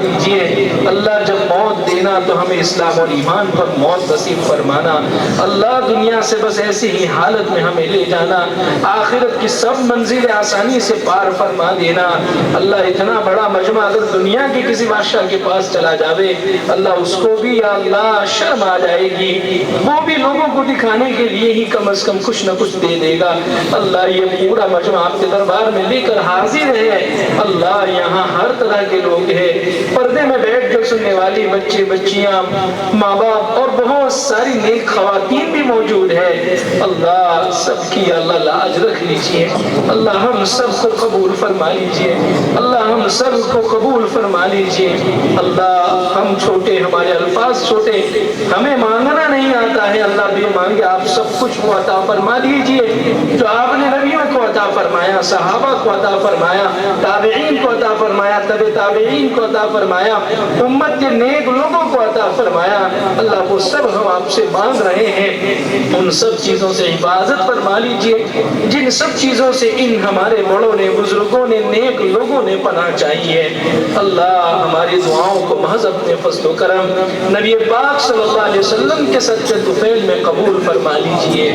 دیجئے اللہ جب موت دینا تو ہمیں اسلام اور ایمان پر موت نصیب فرمانا اللہ دنیا سے بس ایسی ہی حالت میں ہمیں لے جانا آخرت کی سب منزل آسانی سے پار فرما دینا اللہ اتنا بڑا مجمع اگر دنیا کے کسی بادشاہ کے پاس چلا جاوے اللہ اس کو بھی یا اللہ شرم آ جائے گی وہ بھی لوگوں کو دکھانے کے لیے ہی کم از کم کچھ نہ کچھ دے دے گا اللہ یہ پورا مجمع آپ کے دربار میں لے کر حاضر ہے اللہ یہاں ہر طرح کے لوگ ہیں پردے میں بیٹھ کر سننے والی بچے بچیاں ماں باپ اور بہت ساری نیک خواتین بھی موجود ہے اللہ سب کی اللہ لاج رکھ لیجئے اللہ ہم سب کو قبول فرما لیجئے اللہ ہم سب کو قبول فرما لیجئے اللہ ہم چھوٹے ہمارے الفاظ چھوٹے ہمیں مانگنا نہیں آتا ہے اللہ بھی مانگے آپ سب کچھ کو عطا فرما دیجئے جو آپ نے نبیوں کو عطا فرمایا صحابہ کو عطا فرمایا تابعین کو عطا فرمایا تبع تابعین کو عطا فرمایا امت کے نیک لوگوں کو عطا فرمایا اللہ وہ سب ہم آپ سے مانگ رہے ہیں ان سب چیزوں سے حفاظت فرما لیجئے جن سب چیزوں سے ان ہمارے بڑوں نے بزرگوں نے نیک لوگوں نے پناہ چاہیے اللہ ہماری دعاؤں کو محض اپنے فضل و کرم نبی پاک صلی اللہ علیہ وسلم کے صدقے طفیل میں قبول فرما لیجئے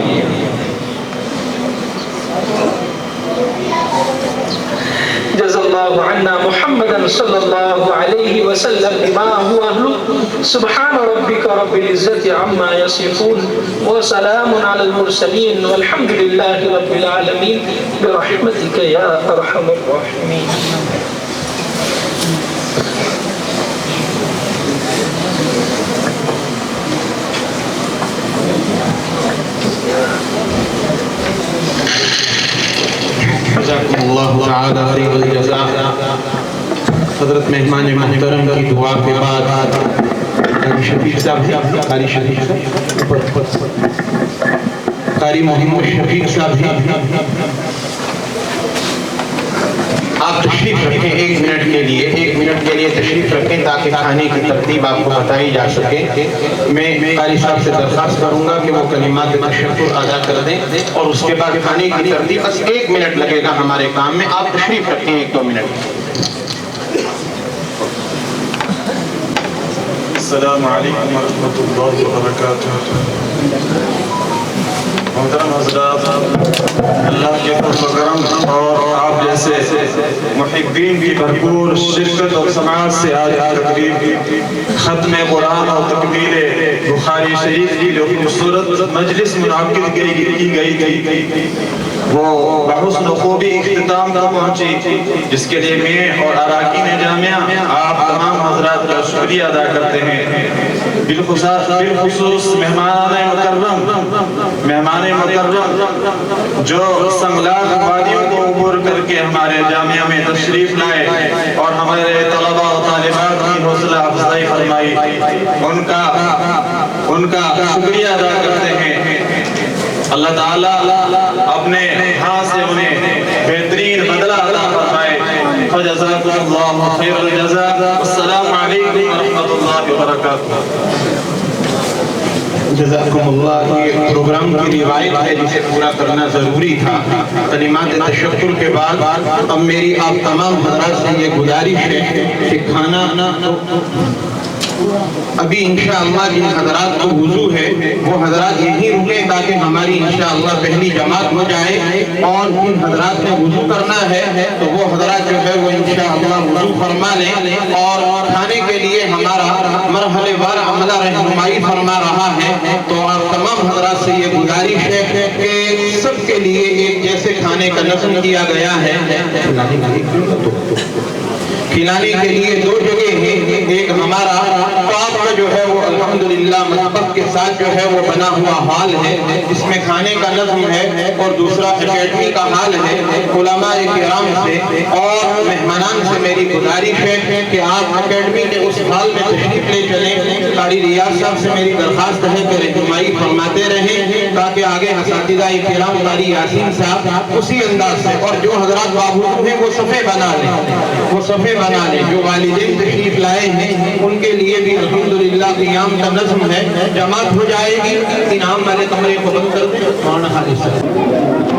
جزا اللہ عنا محمدا صلی اللہ علیہ وسلم بما هو اہل سبحان ربک رب العزت عما یصفون وسلام علی المرسلین والحمد للہ رب العالمین برحمتک یا ارحم الراحمین جزاکم اللہ تعالی خیر الجزاء حضرت مہمان محترم کی دعا کے بعد قاری شفیق صاحب قاری شفیق صاحب قاری محمد شفیق صاحب آپ تشریف رکھیں ایک منٹ کے لیے تشریف رکھیں تاکہ کھانے کی ترتیب آپ کو بتائی جا سکے میں قاری صاحب سے درخواست کروں گا کہ وہ کلمات تشکر ادا کر دیں اور اس کے بعد کھانے کی ترتیب بس 1 منٹ لگے گا ہمارے کام میں آپ تشریف رکھیں 1-2 منٹ السلام علیکم ورحمۃ اللہ وبرکاتہ محترم حضرات اللہ کے فضل و کرم اور آپ جیسے محبین کی بھرپور شرکت اور سماعت سے آج تقریب ختم قرآن اور تکمیل بخاری شریف کی جو خوبصورت مجلس منعقد کی گئی وہ بحسن و خوبی اختتام کا پہنچی جس کے لیے میں اور اراکین جامعہ آپ تمام حضرات کا شکریہ ادا کرتے ہیں بالخصوص مہمان مکرم جو سنگلاخ وادیوں کو عبور کر کے ہمارے جامعہ میں تشریف لائے اور ہمارے طلباء و طالبات کی حوصلہ افزائی فرمائی ان کا شکریہ ادا کرتے ہیں اللہ تعالیٰ اپنے ہاتھ سے انہیں بہترین بدلہ عطا فرمائے فجزاکم اللہ خیر الجزاء السلام علیکم ورحمۃ اللہ وبرکاتہ جزاکم اللہ یہ پروگرام کی روایت ہے جسے پورا کرنا ضروری تھا کلمات تشکر کے بعد اب میری آپ تمام حضرات سے یہ گزارش ہے کہ کھانا ابھی انشاءاللہ جن حضرات کو وضو ہے وہ حضرات یہیں رکیں تاکہ ہماری انشاءاللہ پہلی جماعت ہو جائے اور جن حضرات نے وضو کرنا ہے تو وہ حضرات جو ہے وہ انشاءاللہ وضو فرما لیں اور کھانے کے لیے ہمارا مرحلے وار عملہ رہنمائی فرما رہا ہے تو آپ تمام حضرات سے یہ گزارش ہے کہ سب کے لیے ایک جیسے کھانے کا نظم کیا گیا ہے کھلانے کے لیے 2 جگہ ہیں ایک ہمارا ٹاپ کا جو ہے وہ الحمدللہ محبت کے ساتھ جو ہے وہ بنا ہوا ہال ہے جس میں کھانے کا نظم ہے اور دوسرا اکیڈمی کا ہال ہے علماء کرام سے اور مہمانان سے میری گزارش ہے کہ آپ اکیڈمی کے اس ہال میں تشریف لے چلیں قاری ریاض صاحب سے میری درخواست ہے کہ رہنمائی فرماتے رہیں تاکہ آگے اساتذہ کرام قاری یاسین صاحب اسی انداز سے اور جو حضرات بابو ہیں وہ صفحے بنا لیں جو والدین تشریف لائے ہیں ان کے لیے بھی الحمدللہ قیام کا نظم ہے جماعت ہو جائے گی انعام والے کمرے کو بند کر دیں مولانا خالد صاحب